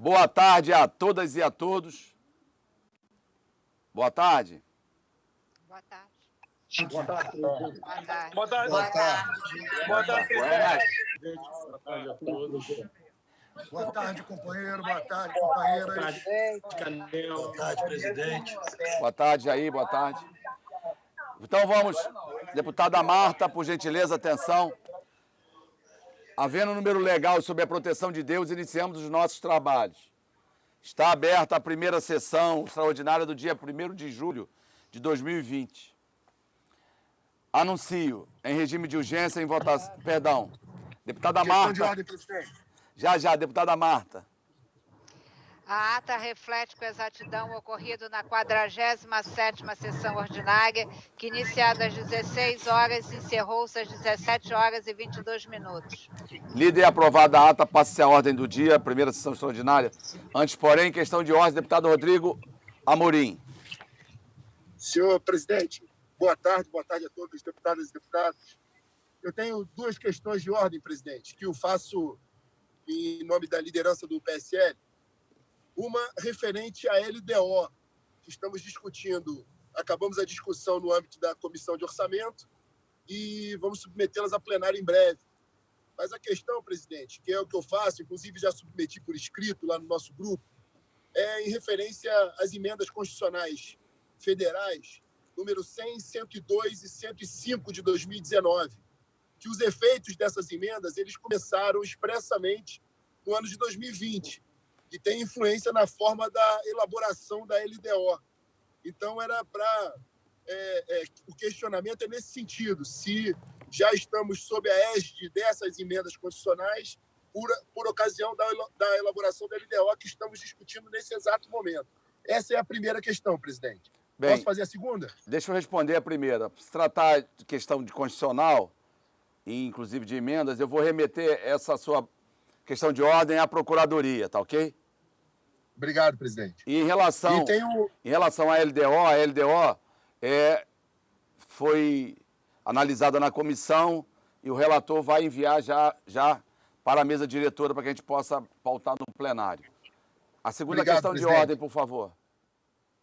Boa tarde a todas e a todos. Boa tarde. Boa tarde. Boa tarde. Boa tarde. Boa tarde. Boa tarde. Boa tarde, presidente. Boa tarde a todos. Boa tarde, companheiro. Boa tarde, companheiras. Canel. Boa tarde, presidente. Boa tarde, Jair. Boa tarde. Então vamos, deputada Marta, por gentileza, atenção. Havendo um número legal sob a proteção de Deus, iniciamos os nossos trabalhos. Está aberta a primeira sessão extraordinária do dia 1º de julho de 2020. Anuncio em regime de urgência em votação... Perdão. Deputada Marta. De ordem, presidente. Já, deputada Marta. A ata reflete com exatidão o ocorrido na 47ª sessão ordinária, que iniciada às 16 horas e encerrou-se às 17 horas e 22 minutos. Lida e aprovada a ata, passa-se a ordem do dia, primeira sessão extraordinária. Antes, porém, em questão de ordem, deputado Rodrigo Amorim. Senhor presidente, boa tarde a todos os deputadas e deputados. Eu tenho duas questões de ordem, presidente, que eu faço em nome da liderança do PSL. Uma referente à LDO, que estamos discutindo, acabamos a discussão no âmbito da Comissão de Orçamento e vamos submetê-las a plenário em breve. Mas a questão, presidente, que é o que eu faço, inclusive já submeti por escrito lá no nosso grupo, é em referência às emendas constitucionais federais, número 100, 102 e 105 de 2019, que os efeitos dessas emendas eles começaram expressamente no ano de 2020 e tem influência na forma da elaboração da LDO. Então, era para... o questionamento é nesse sentido, se já estamos sob a égide dessas emendas constitucionais por ocasião da elaboração da LDO que estamos discutindo nesse exato momento. Essa é a primeira questão, presidente. Bem, posso fazer a segunda? Deixa eu responder a primeira. Se tratar de questão de constitucional, e inclusive de emendas, eu vou remeter essa sua questão de ordem à Procuradoria, tá ok? Obrigado, presidente. E em relação à LDO, a LDO foi analisada na comissão e o relator vai enviar já para a mesa diretora para que a gente possa pautar no plenário. A segunda questão presidente. De ordem, por favor.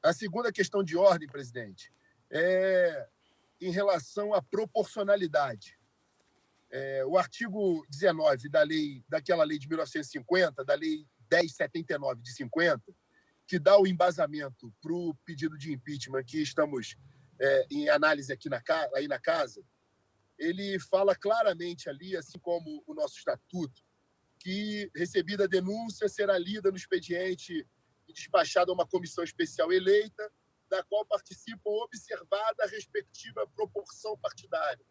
A segunda questão de ordem, presidente, é em relação à proporcionalidade. O artigo 19 daquela lei de 1950, da lei 1079 de 50, que dá o embasamento para o pedido de impeachment que estamos em análise aqui aí na casa, ele fala claramente ali, assim como o nosso estatuto, que recebida a denúncia será lida no expediente e despachada a uma comissão especial eleita, da qual participam observada a respectiva proporção partidária.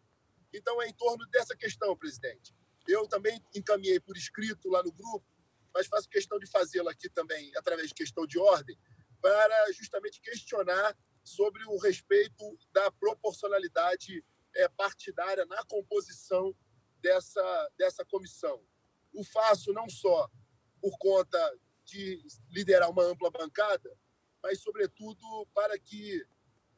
Então, é em torno dessa questão, presidente. Eu também encaminhei por escrito lá no grupo, mas faço questão de fazê-lo aqui também, através de questão de ordem, para justamente questionar sobre o respeito da proporcionalidade partidária na composição dessa comissão. O faço não só por conta de liderar uma ampla bancada, mas, sobretudo, para que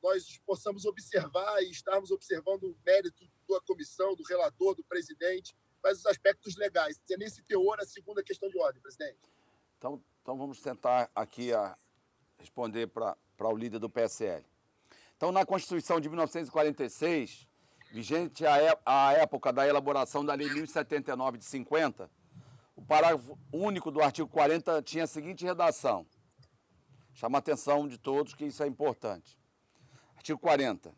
nós possamos observar e estarmos observando o mérito da comissão, do relator, do presidente, mas os aspectos legais. É nesse teor a segunda questão de ordem, presidente. Então vamos tentar aqui responder para o líder do PSL. Então, na Constituição de 1946, vigente à época da elaboração da Lei 1079 de 50, o parágrafo único do artigo 40 tinha a seguinte redação. Chama a atenção de todos que isso é importante. Artigo 40.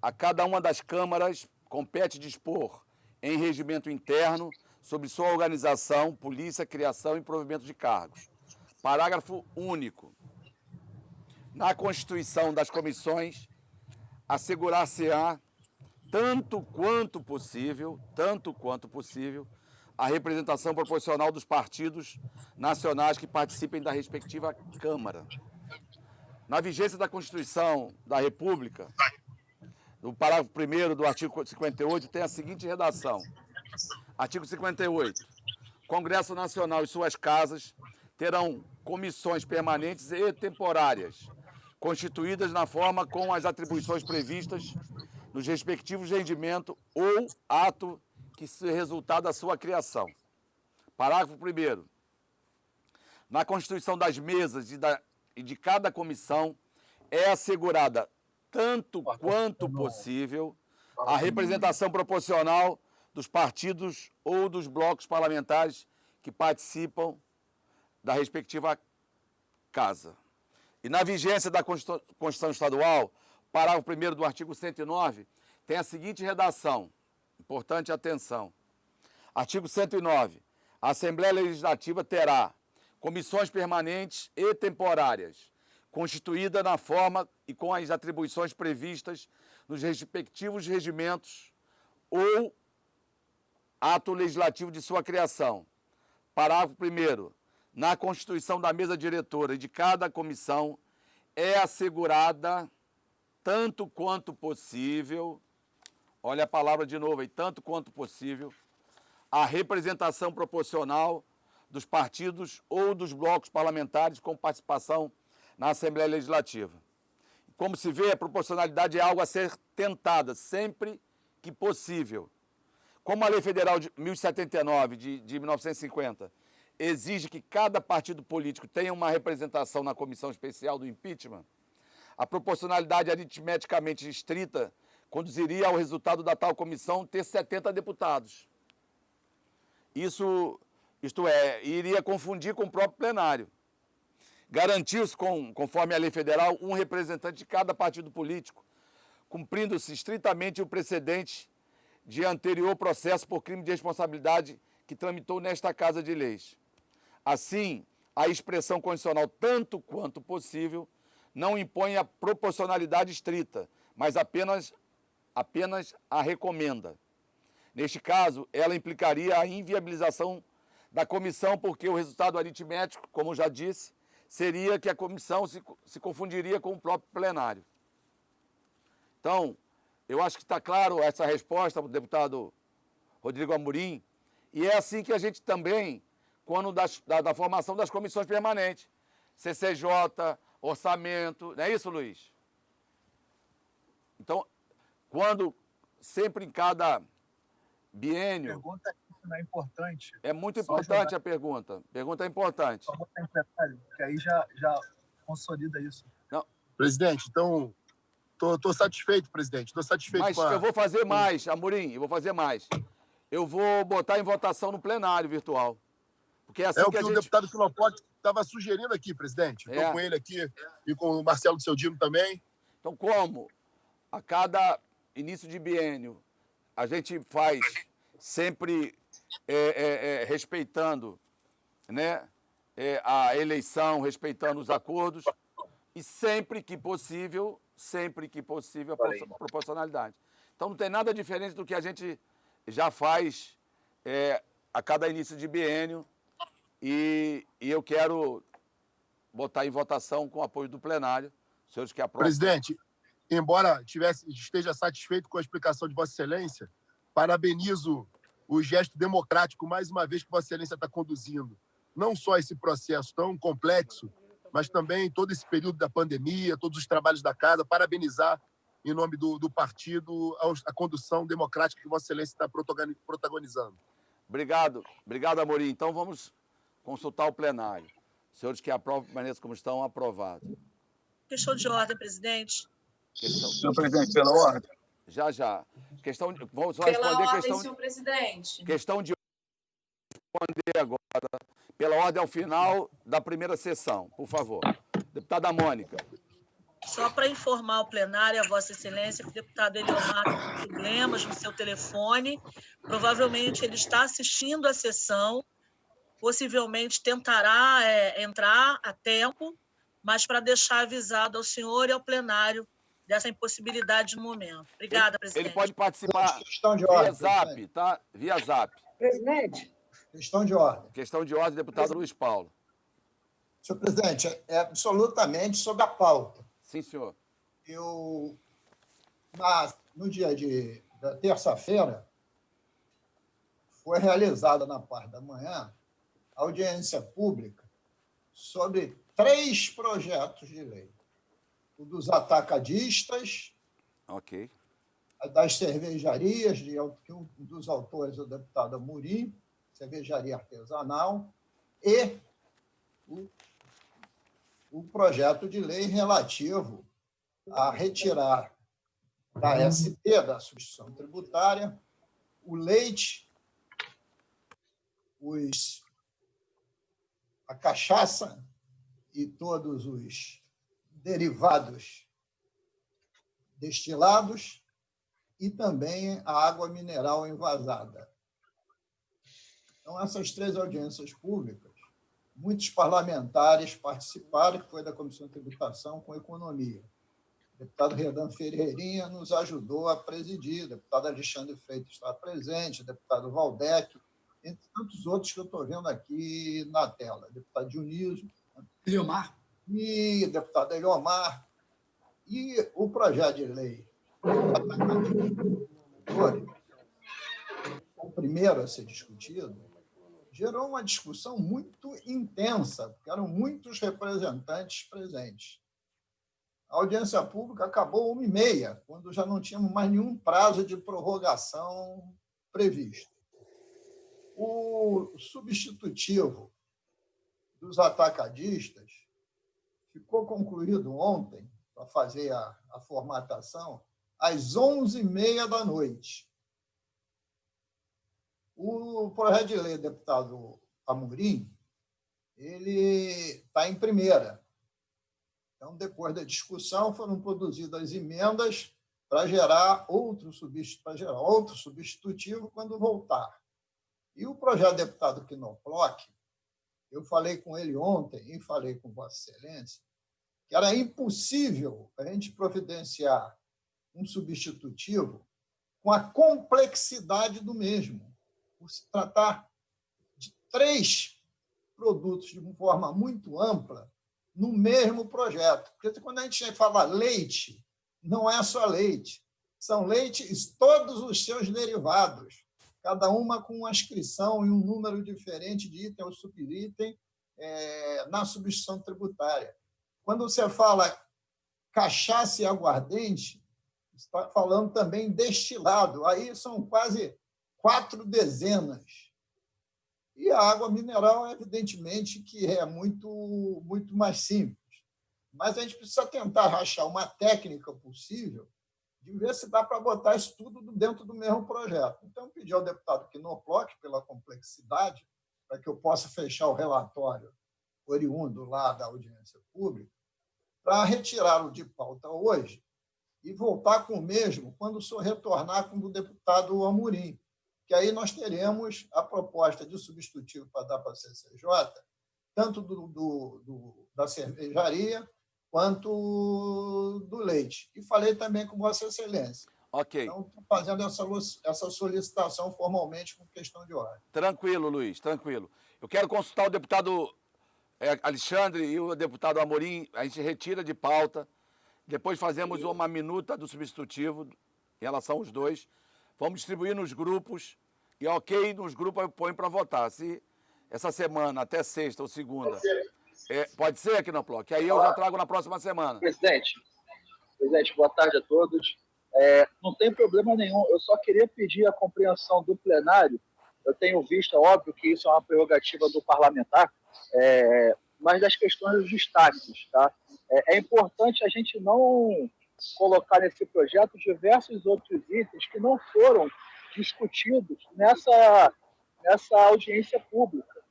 A cada uma das câmaras compete dispor em regimento interno sobre sua organização, polícia, criação e provimento de cargos. Parágrafo único. Na constituição das comissões, assegurar-se-á, tanto quanto possível, a representação proporcional dos partidos nacionais que participem da respectiva Câmara. Na vigência da Constituição da República, no parágrafo 1º do artigo 58, tem a seguinte redação. Artigo 58. Congresso Nacional e suas casas terão comissões permanentes e temporárias, constituídas na forma com as atribuições previstas nos respectivos rendimentos ou ato que se resultar da sua criação. Parágrafo 1º. na constituição das mesas e de cada comissão é assegurada, tanto quanto possível, a representação proporcional dos partidos ou dos blocos parlamentares que participam da respectiva casa. E na vigência da Constituição Estadual, parágrafo 1º do artigo 109, tem a seguinte redação, importante atenção. Artigo 109. A Assembleia Legislativa terá comissões permanentes e temporárias, constituída na forma e com as atribuições previstas nos respectivos regimentos ou ato legislativo de sua criação. Parágrafo 1º. Na constituição da mesa diretora e de cada comissão é assegurada, tanto quanto possível, olha a palavra de novo aí, tanto quanto possível, a representação proporcional dos partidos ou dos blocos parlamentares com participação na Assembleia Legislativa. Como se vê, a proporcionalidade é algo a ser tentada sempre que possível. Como a Lei Federal de 1079, de 1950, exige que cada partido político tenha uma representação na comissão especial do impeachment, a proporcionalidade aritmeticamente estrita conduziria ao resultado da tal comissão ter 70 deputados. Isto é, iria confundir com o próprio plenário. Garantiu-se, conforme a lei federal, um representante de cada partido político, cumprindo-se estritamente o precedente de anterior processo por crime de responsabilidade que tramitou nesta Casa de Leis. Assim, a expressão condicional, tanto quanto possível, não impõe a proporcionalidade estrita, mas apenas a recomenda. Neste caso, ela implicaria a inviabilização da comissão, porque o resultado aritmético, como já disse, seria que a comissão se confundiria com o próprio plenário. Então, eu acho que está claro essa resposta do deputado Rodrigo Amorim, e é assim que a gente também, quando da formação das comissões permanentes, CCJ, orçamento, não é isso, Luiz? Então, quando, sempre em cada biênio... A pergunta é importante. É muito importante a pergunta. Pergunta é importante. Que aí já consolida isso. Não. Presidente, então, estou satisfeito, presidente. Estou satisfeito Mas eu vou fazer mais, Amorim, eu vou fazer mais. Eu vou botar em votação no plenário virtual. Porque é assim o que a o gente... deputado Filopótio estava sugerindo aqui, presidente. Estou com ele aqui e com o Marcelo Seudino também. Então, como a cada início de biênio a gente faz sempre respeitando, né, a eleição, respeitando os acordos e sempre que possível a proporcionalidade. Então, não tem nada diferente do que a gente já faz a cada início de biênio e eu quero botar em votação com o apoio do plenário. Os senhores que aprovam. Presidente, embora esteja satisfeito com a explicação de Vossa Excelência, parabenizo o gesto democrático, mais uma vez, que Vossa Excelência está conduzindo. Não só esse processo tão complexo, mas também todo esse período da pandemia, todos os trabalhos da casa, parabenizar, em nome do partido, a condução democrática que Vossa Excelência está protagonizando. Obrigado, Amorim. Então, vamos consultar o plenário. Os senhores que aprovam, permaneçam como estão, aprovados. Questão de ordem, presidente. Senhor presidente, pela ordem. Já. Vamos Pela responder ordem, senhor presidente. Questão de responder agora. Pela ordem ao final da primeira sessão, por favor. Deputada Mônica. Só para informar o plenário, a Vossa Excelência, que o deputado Eliomar tem problemas no seu telefone. Provavelmente ele está assistindo a sessão, possivelmente tentará entrar a tempo, mas para deixar avisado ao senhor e ao plenário dessa impossibilidade no momento. Obrigada, presidente. Ele pode participar Questão de ordem, via Zap, tá? Via Zap. Presidente. Questão de ordem. Questão de ordem, deputado Luiz Paulo. Senhor presidente, é absolutamente sobre a pauta. Sim, senhor. No dia da terça-feira, foi realizada na parte da manhã audiência pública sobre 3 projetos de lei. O dos atacadistas, Ok. das cervejarias, que um dos autores é o deputado Amorim, cervejaria artesanal, e o projeto de lei relativo a retirar da SP, da substituição tributária, o leite, a cachaça e todos os derivados destilados e também a água mineral envasada. Então, essas 3 audiências públicas, muitos parlamentares participaram, que foi da Comissão de Tributação com Economia. O deputado Redan Ferreirinha nos ajudou a presidir, o deputado Alexandre Freitas está presente, o deputado Valdec, entre tantos outros que eu estou vendo aqui na tela, o deputado Dionísio, Eliomar. E o deputado Eliomar. E o projeto de lei, o primeiro a ser discutido, gerou uma discussão muito intensa, porque eram muitos representantes presentes. A audiência pública acabou 1h30, quando já não tínhamos mais nenhum prazo de prorrogação previsto. O substitutivo dos atacadistas ficou concluído ontem, para fazer a formatação, às 11h30 da noite. O projeto de lei do deputado Amorim, ele está em primeira. Então, depois da discussão, foram produzidas emendas para gerar outro substitutivo quando voltar. E o projeto do deputado Knoploch, eu falei com ele ontem e falei com Vossa Excelência, que era impossível a gente providenciar um substitutivo com a complexidade do mesmo, por se tratar de 3 produtos de uma forma muito ampla no mesmo projeto. Porque quando a gente fala leite, não é só leite, são leites todos os seus derivados, cada uma com uma inscrição e um número diferente de item ou subitem na substituição tributária. Quando você fala cachaça e aguardente, está falando também destilado. Aí são quase 4 dezenas. E a água mineral, evidentemente, que é muito mais simples. Mas a gente precisa tentar rachar uma técnica possível de ver se dá para botar isso tudo dentro do mesmo projeto. Então, eu pedi ao deputado Knoploch, pela complexidade, para que eu possa fechar o relatório oriundo lá da audiência pública, para retirá-lo de pauta hoje e voltar com o mesmo quando o senhor retornar com o deputado Amorim, que aí nós teremos a proposta de substitutivo para dar para a CCJ, tanto da cervejaria quanto do leite. E falei também com Vossa Excelência. Ok. Então, estou fazendo essa solicitação formalmente com questão de ordem. Tranquilo, Luiz, tranquilo. Eu quero consultar o deputado Alexandre e o deputado Amorim, a gente retira de pauta, depois fazemos uma minuta do substitutivo em relação aos dois, vamos distribuir nos grupos e, ok, nos grupos eu ponho para votar. Se essa semana, até sexta ou segunda, pode ser, Knoploch, que aí eu já trago na próxima semana. Presidente, boa tarde a todos. Não tem problema nenhum, eu só queria pedir a compreensão do plenário. Eu tenho visto, é óbvio que isso é uma prerrogativa do parlamentar, mas das questões dos destaques. Tá? É importante a gente não colocar nesse projeto diversos outros itens que não foram discutidos nessa audiência pública.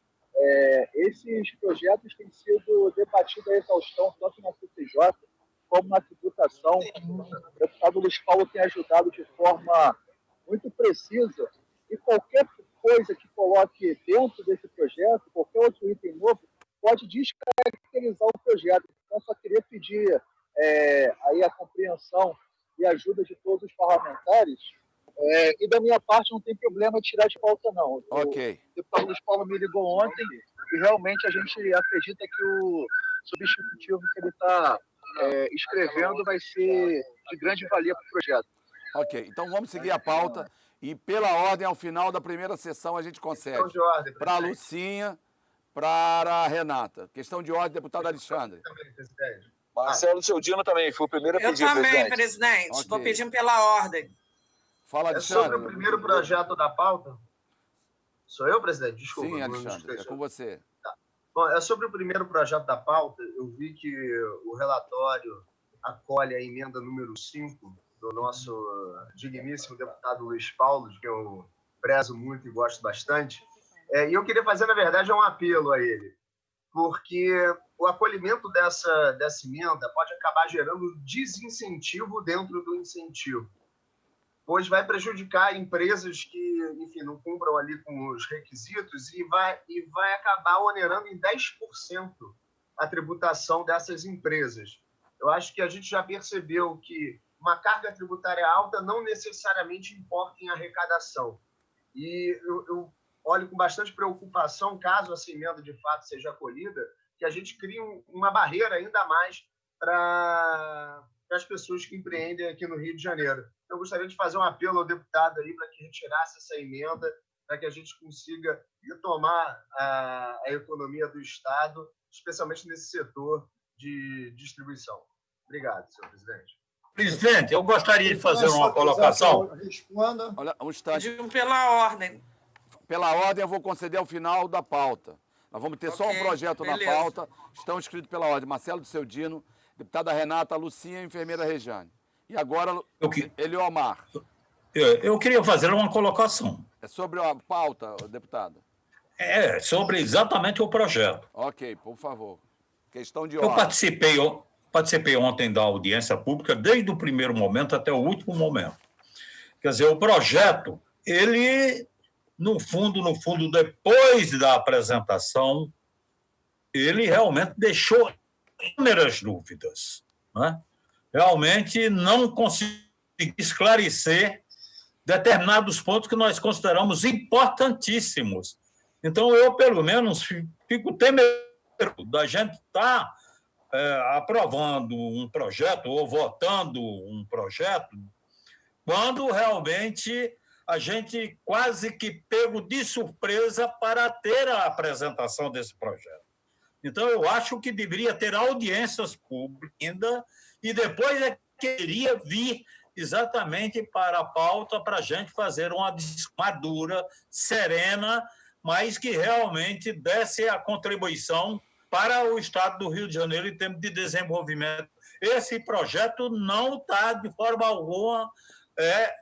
Esses projetos têm sido debatidos a exaustão, tanto na CCJ como na tributação. O deputado Luiz Paulo tem ajudado de forma muito precisa, e qualquer coisa que coloque dentro desse projeto, qualquer outro item novo, pode descaracterizar o projeto. Então, só queria pedir aí a compreensão e ajuda de todos os parlamentares. E da minha parte não tem problema tirar de pauta, não. Ok. O deputado Luiz Paulo me ligou ontem e realmente a gente acredita que o substitutivo que ele está escrevendo vai ser de grande valia para o projeto. Ok, então vamos seguir a pauta e, pela ordem, ao final da primeira sessão, a gente consegue. Para a Lucinha, para a Renata. Questão de ordem, deputado Alexandre. Marcelo Cialdino também, foi o primeiro a pedir, Eu também, presidente. presidente. Estou Ok. pedindo pela ordem. Fala, É sobre Alexandre. o primeiro projeto da pauta? Sou eu, presidente? Desculpa. Sim, não me Alexandre, esqueci. é com você. Bom, sobre o primeiro projeto da pauta, eu vi que o relatório acolhe a emenda número 5 do nosso digníssimo deputado Luiz Paulo, que eu prezo muito e gosto bastante. E eu queria fazer, na verdade, um apelo a ele, porque o acolhimento dessa emenda pode acabar gerando desincentivo dentro do incentivo, pois vai prejudicar empresas que, enfim, não cumpram ali com os requisitos e vai acabar onerando em 10% a tributação dessas empresas. Eu acho que a gente já percebeu que uma carga tributária alta não necessariamente importa em arrecadação. E eu olho com bastante preocupação, caso essa emenda de fato seja acolhida, que a gente crie uma barreira ainda mais para as pessoas que empreendem aqui no Rio de Janeiro. Eu gostaria de fazer um apelo ao deputado aí para que retirasse essa emenda, para que a gente consiga retomar a economia do Estado, especialmente nesse setor de distribuição. Obrigado, senhor presidente. Presidente, eu gostaria de fazer uma colocação. Responda. Olha, um instante. Pediu pela ordem. Pela ordem, eu vou conceder ao final da pauta. Nós vamos ter só um projeto na pauta. Estão inscritos pela ordem. Marcelo do Seu Dino, deputada Renata, Lucinha e enfermeira Rejane. E agora, Eliomar. Eu queria fazer uma colocação. É sobre a pauta, deputado? É, sobre exatamente o projeto. Ok, por favor. Questão de Eu ordem. participei ontem da audiência pública, desde o primeiro momento até o último momento. Quer dizer, o projeto, ele, no fundo, depois da apresentação, ele realmente deixou inúmeras dúvidas, né? Realmente não conseguiu esclarecer determinados pontos que nós consideramos importantíssimos. Então, eu, pelo menos, fico temeroso da gente estar aprovando um projeto ou votando um projeto quando realmente a gente quase que pego de surpresa para ter a apresentação desse projeto. Então, eu acho que deveria ter audiências públicas ainda e depois queria vir exatamente para a pauta para a gente fazer uma madura, serena, mas que realmente desse a contribuição para o Estado do Rio de Janeiro em termos de desenvolvimento. Esse projeto não está, de forma alguma,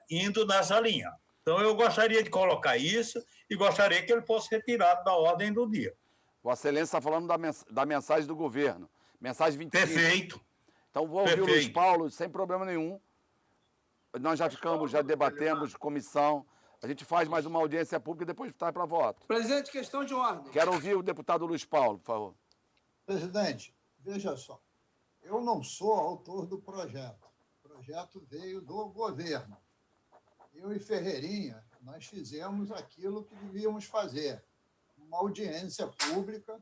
indo nessa linha. Então, eu gostaria de colocar isso e gostaria que ele fosse retirado da ordem do dia. Vossa Excelência está falando da mensagem do governo. Mensagem 25. Perfeito. Então, vou ouvir o Luiz Paulo sem problema nenhum. Nós já debatemos, comissão. A gente faz mais uma audiência pública e depois está para voto. Presidente, questão de ordem. Quero ouvir o deputado Luiz Paulo, por favor. Presidente, veja só. Eu não sou autor do projeto. O projeto veio do governo. Eu e Ferreirinha, nós fizemos aquilo que devíamos fazer. Uma audiência pública,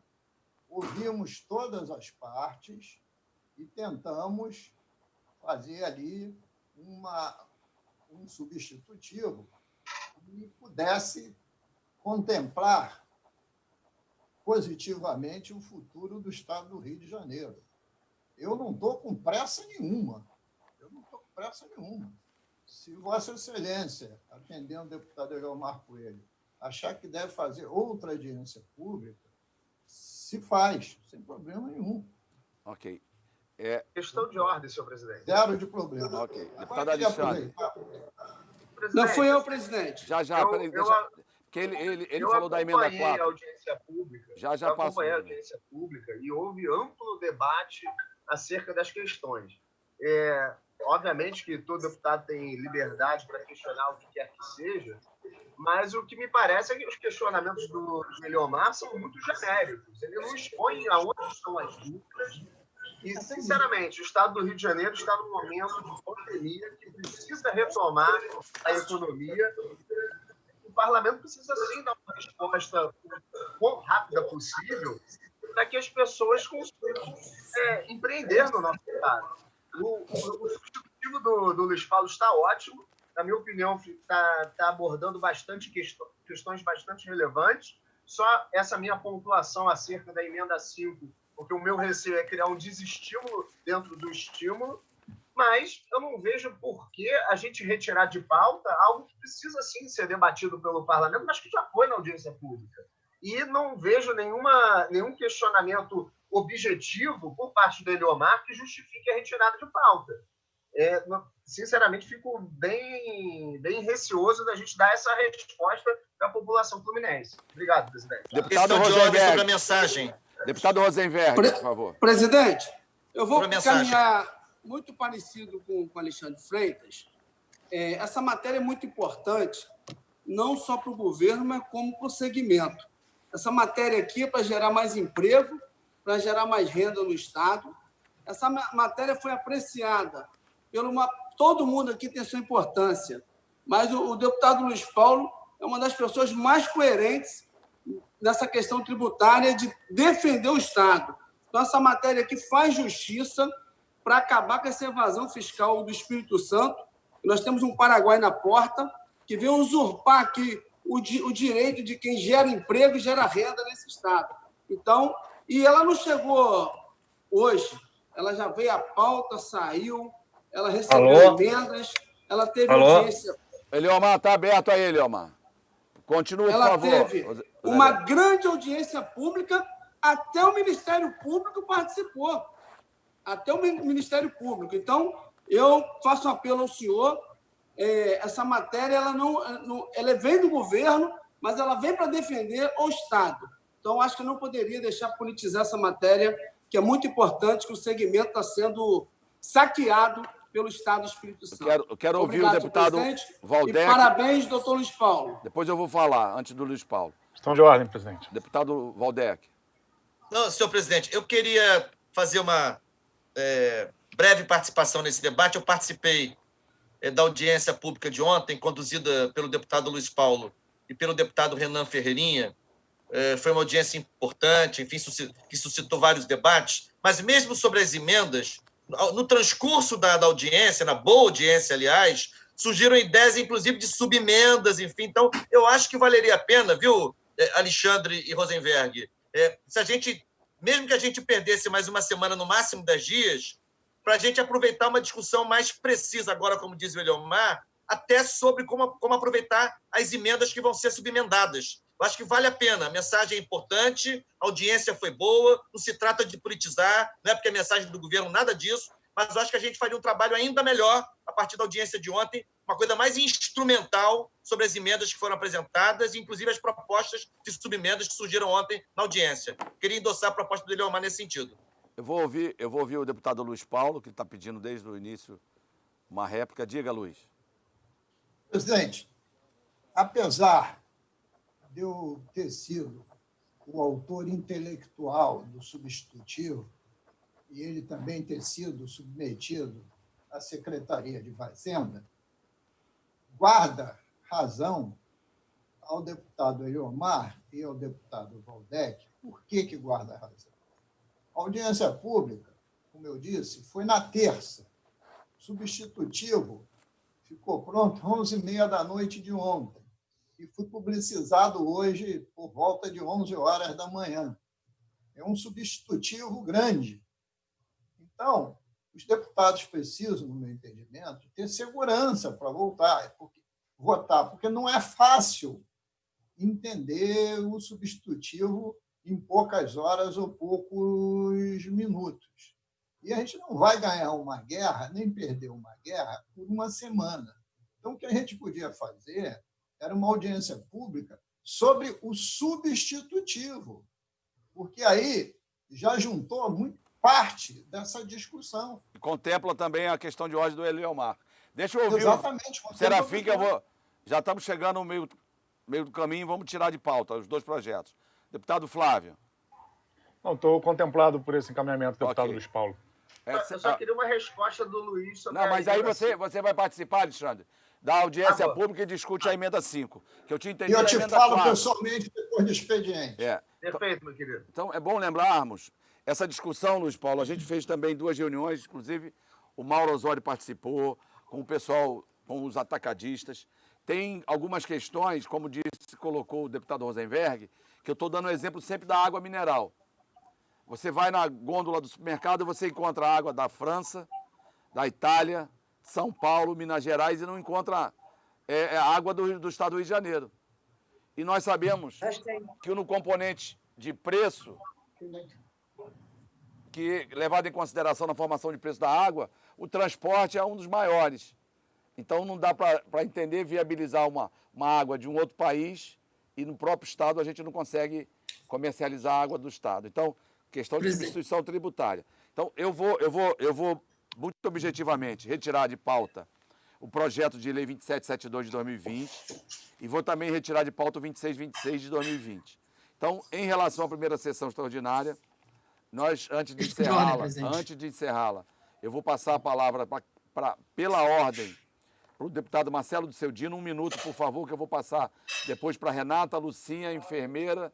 ouvimos todas as partes e tentamos fazer ali um substitutivo que pudesse contemplar positivamente o futuro do Estado do Rio de Janeiro. Eu não estou com pressa nenhuma. Se Vossa Excelência, atendendo o deputado Eliomar Coelho, achar que deve fazer outra audiência pública, se faz, sem problema nenhum. Ok. Questão de ordem, senhor presidente. Zero de problema. Ok. Deputado Alexandre. Não fui eu, presidente. Peraí, deixa... Porque ele falou da emenda 4. Eu acompanhei a audiência pública. Já eu passou. acompanhei a audiência pública e houve amplo debate acerca das questões. Obviamente que todo deputado tem liberdade para questionar o que quer que seja, mas o que me parece é que os questionamentos do Eliomar são muito genéricos. Ele não expõe aonde estão as dúvidas. E, sinceramente, o Estado do Rio de Janeiro está num momento de pandemia que precisa retomar a economia. O parlamento precisa, sim, dar uma resposta o quão rápida possível para que as pessoas consigam empreender no nosso Estado. O substitutivo do Luiz Paulo está ótimo. Na minha opinião, está abordando questões bastante relevantes. Só essa minha pontuação acerca da emenda 5, porque o meu receio é criar um desestímulo dentro do estímulo, mas eu não vejo por que a gente retirar de pauta algo que precisa, sim, ser debatido pelo parlamento, mas que já foi na audiência pública. e não vejo nenhum questionamento objetivo por parte do Eliomar que justifique a retirada de pauta. Sinceramente, fico bem receoso da gente dar essa resposta para a população fluminense. Obrigado, presidente. Deputado Questão de ordem sobre a Rosenberg. mensagem. Deputado Rosenberg, por favor. Presidente, eu vou Sobre a mensagem. caminhar muito parecido com o Alexandre Freitas. Essa matéria é muito importante, não só para o governo, mas como para o segmento. Essa matéria aqui é para gerar mais emprego, para gerar mais renda no Estado. Essa matéria foi apreciada todo mundo aqui tem sua importância, mas o deputado Luiz Paulo é uma das pessoas mais coerentes nessa questão tributária de defender o Estado. Então, essa matéria aqui faz justiça para acabar com essa evasão fiscal do Espírito Santo. Nós temos um Paraguai na porta que vem usurpar aqui o direito de quem gera emprego e gera renda nesse Estado. Então, e ela não chegou hoje, ela já veio à pauta, saiu, ela recebeu emendas, ela teve audiência. Eliomar, está aberto aí, Eliomar. Continua, por favor. Ela teve uma grande audiência pública, até o Ministério Público participou. Até o Ministério Público. Então, eu faço um apelo ao senhor. Essa matéria ela vem do governo, mas ela vem para defender o Estado. Então, acho que não poderia deixar politizar essa matéria, que é muito importante, que o segmento está sendo saqueado pelo Estado do Espírito Santo. Eu quero ouvir o deputado Valdec. E parabéns, doutor Luiz Paulo. Depois eu vou falar, antes do Luiz Paulo. Questão de ordem, presidente. Deputado Valdec. Não, senhor presidente, eu queria fazer uma breve participação nesse debate. Eu participei da audiência pública de ontem, conduzida pelo deputado Luiz Paulo e pelo deputado Renan Ferreirinha. Foi uma audiência importante, enfim, que suscitou vários debates, mas mesmo sobre as emendas, no transcurso da audiência, na boa audiência, aliás, surgiram ideias, inclusive, de subemendas, enfim. Então, eu acho que valeria a pena, viu, Alexandre e Rosenberg, se a gente, mesmo que a gente perdesse mais uma semana, no máximo 10 dias, para a gente aproveitar uma discussão mais precisa agora, como diz o Eliomar, até sobre como aproveitar as emendas que vão ser subemendadas. Eu acho que vale a pena. A mensagem é importante, a audiência foi boa, não se trata de politizar, não é porque a mensagem do governo, nada disso, mas eu acho que a gente faria um trabalho ainda melhor a partir da audiência de ontem, uma coisa mais instrumental sobre as emendas que foram apresentadas, inclusive as propostas de subemendas que surgiram ontem na audiência. Queria endossar a proposta do Eliomar nesse sentido. Eu vou ouvir o deputado Luiz Paulo, que está pedindo desde o início uma réplica. Diga, Luiz. Presidente, apesar de eu ter sido o autor intelectual do substitutivo e ele também ter sido submetido à Secretaria de Fazenda, guarda razão ao deputado Eliomar e ao deputado Valdec. Por que guarda razão? A audiência pública, como eu disse, foi na terça. O substitutivo ficou pronto às 11h30 de ontem e foi publicizado hoje por volta de 11h da manhã. É um substitutivo grande. Então, os deputados precisam, no meu entendimento, ter segurança para votar, porque não é fácil entender o substitutivo em poucas horas ou poucos minutos. E a gente não vai ganhar uma guerra, nem perder uma guerra, por uma semana. Então, o que a gente podia fazer era uma audiência pública sobre o substitutivo, porque aí já juntou muito parte dessa discussão. Contempla também a questão de ordem do Eliomar. Deixa eu ouvir Exatamente, o Serafim, que eu vou... Já estamos chegando no meio do caminho, vamos tirar de pauta os dois projetos. Deputado Flávio. Não, estou contemplado por esse encaminhamento, deputado Luiz Paulo. Eu só queria uma resposta do Luiz sobre... Não, mas aí você vai participar, Alexandre, da audiência pública e discute a emenda 5, que eu te entendi. E eu te falo pessoalmente depois do expediente. Perfeito, meu querido. Então, é bom lembrarmos, essa discussão, Luiz Paulo, a gente fez também 2 reuniões, inclusive o Mauro Osório participou, com o pessoal, com os atacadistas. Tem algumas questões, como disse, colocou o deputado Rosenberg, que eu estou dando um exemplo sempre da água mineral. Você vai na gôndola do supermercado e você encontra água da França, da Itália, São Paulo, Minas Gerais e não encontra a água do estado do Rio de Janeiro. E nós sabemos que no componente de preço, que levado em consideração na formação de preço da água, o transporte é um dos maiores. Então não dá para entender viabilizar uma água de um outro país e no próprio estado a gente não consegue comercializar a água do estado. Então, questão de substituição tributária. Então, eu vou muito objetivamente retirar de pauta o projeto de lei 2772 de 2020 e vou também retirar de pauta o 2626 de 2020. Então, em relação à primeira sessão extraordinária, nós, antes de encerrá-la, eu vou passar a palavra pela ordem para o deputado Marcelo do Seu Dino, 1 minuto, por favor, que eu vou passar depois para Renata, Lucinha, enfermeira.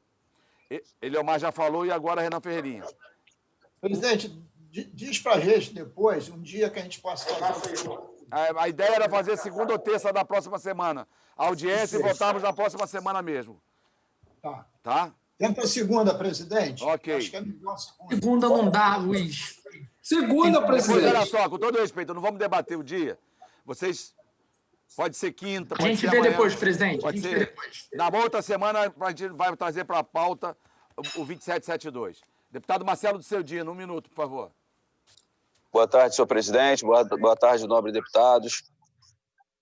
Eliomar já falou e agora a Renan Ferreirinha. Presidente, diz para a gente depois, um dia que a gente possa fazer. A ideia era fazer segunda ou terça da próxima semana. A audiência e votarmos na próxima semana mesmo. Tá? Tenta segunda, presidente. Ok. Acho que é melhor segunda. Segunda não dá, Luiz. Segunda, presidente. Olha só, com todo respeito, não vamos debater o dia. Vocês... Pode ser quinta, pode ser A gente vê amanhã, depois, presidente. Pode ser depois. Na outra semana, a gente vai trazer para a pauta o 2772. Deputado Marcelo do Seu Dino, 1 minuto, por favor. Boa tarde, senhor presidente. Boa tarde, nobres deputados.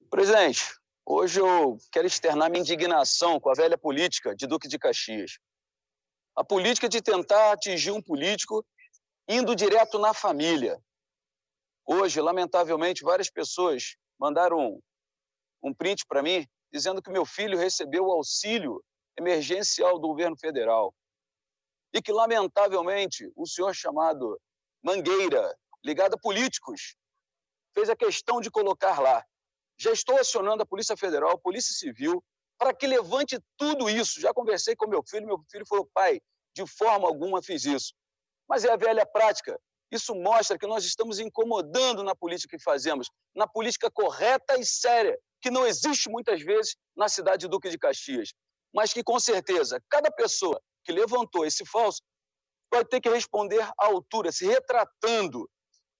Presidente, hoje eu quero externar minha indignação com a velha política de Duque de Caxias. A política de tentar atingir um político indo direto na família. Hoje, lamentavelmente, várias pessoas mandaram um print para mim dizendo que meu filho recebeu o auxílio emergencial do governo federal e que, lamentavelmente, um senhor chamado Mangueira, ligado a políticos, fez a questão de colocar lá. Já estou acionando a Polícia Federal, a Polícia Civil, para que levante tudo isso. Já conversei com meu filho falou, pai, de forma alguma fiz isso. Mas é a velha prática. Isso mostra que nós estamos incomodando na política que fazemos, na política correta e séria, que não existe muitas vezes na cidade de Duque de Caxias, mas que, com certeza, cada pessoa que levantou esse falso vai ter que responder à altura, se retratando.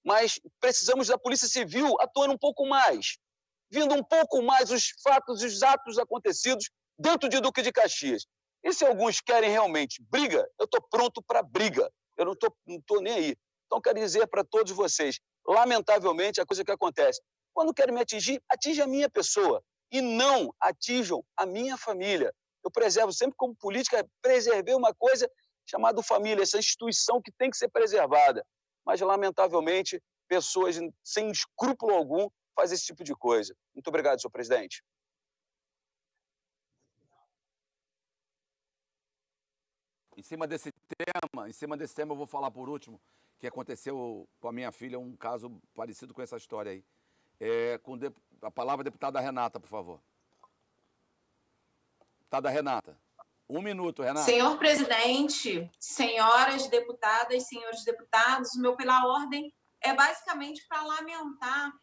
Mas precisamos da Polícia Civil atuando um pouco mais, vindo um pouco mais os fatos e os atos acontecidos dentro de Duque de Caxias. E se alguns querem realmente briga, eu estou pronto para briga. Eu não estou nem aí. Então, quero dizer para todos vocês, lamentavelmente, a coisa que acontece, quando querem me atingir, atinge a minha pessoa e não atinjam a minha família. Eu preservo sempre como política, preservei uma coisa chamada família, essa instituição que tem que ser preservada. Mas, lamentavelmente, pessoas sem escrúpulo algum fazem esse tipo de coisa. Muito obrigado, senhor presidente. Em cima desse tema, eu vou falar por último, que aconteceu com a minha filha, um caso parecido com essa história aí. Com a palavra, deputada Renata, por favor. Deputada Renata. 1 minuto, Renata. Senhor presidente, senhoras deputadas, senhores deputados, o meu pela ordem é basicamente para lamentar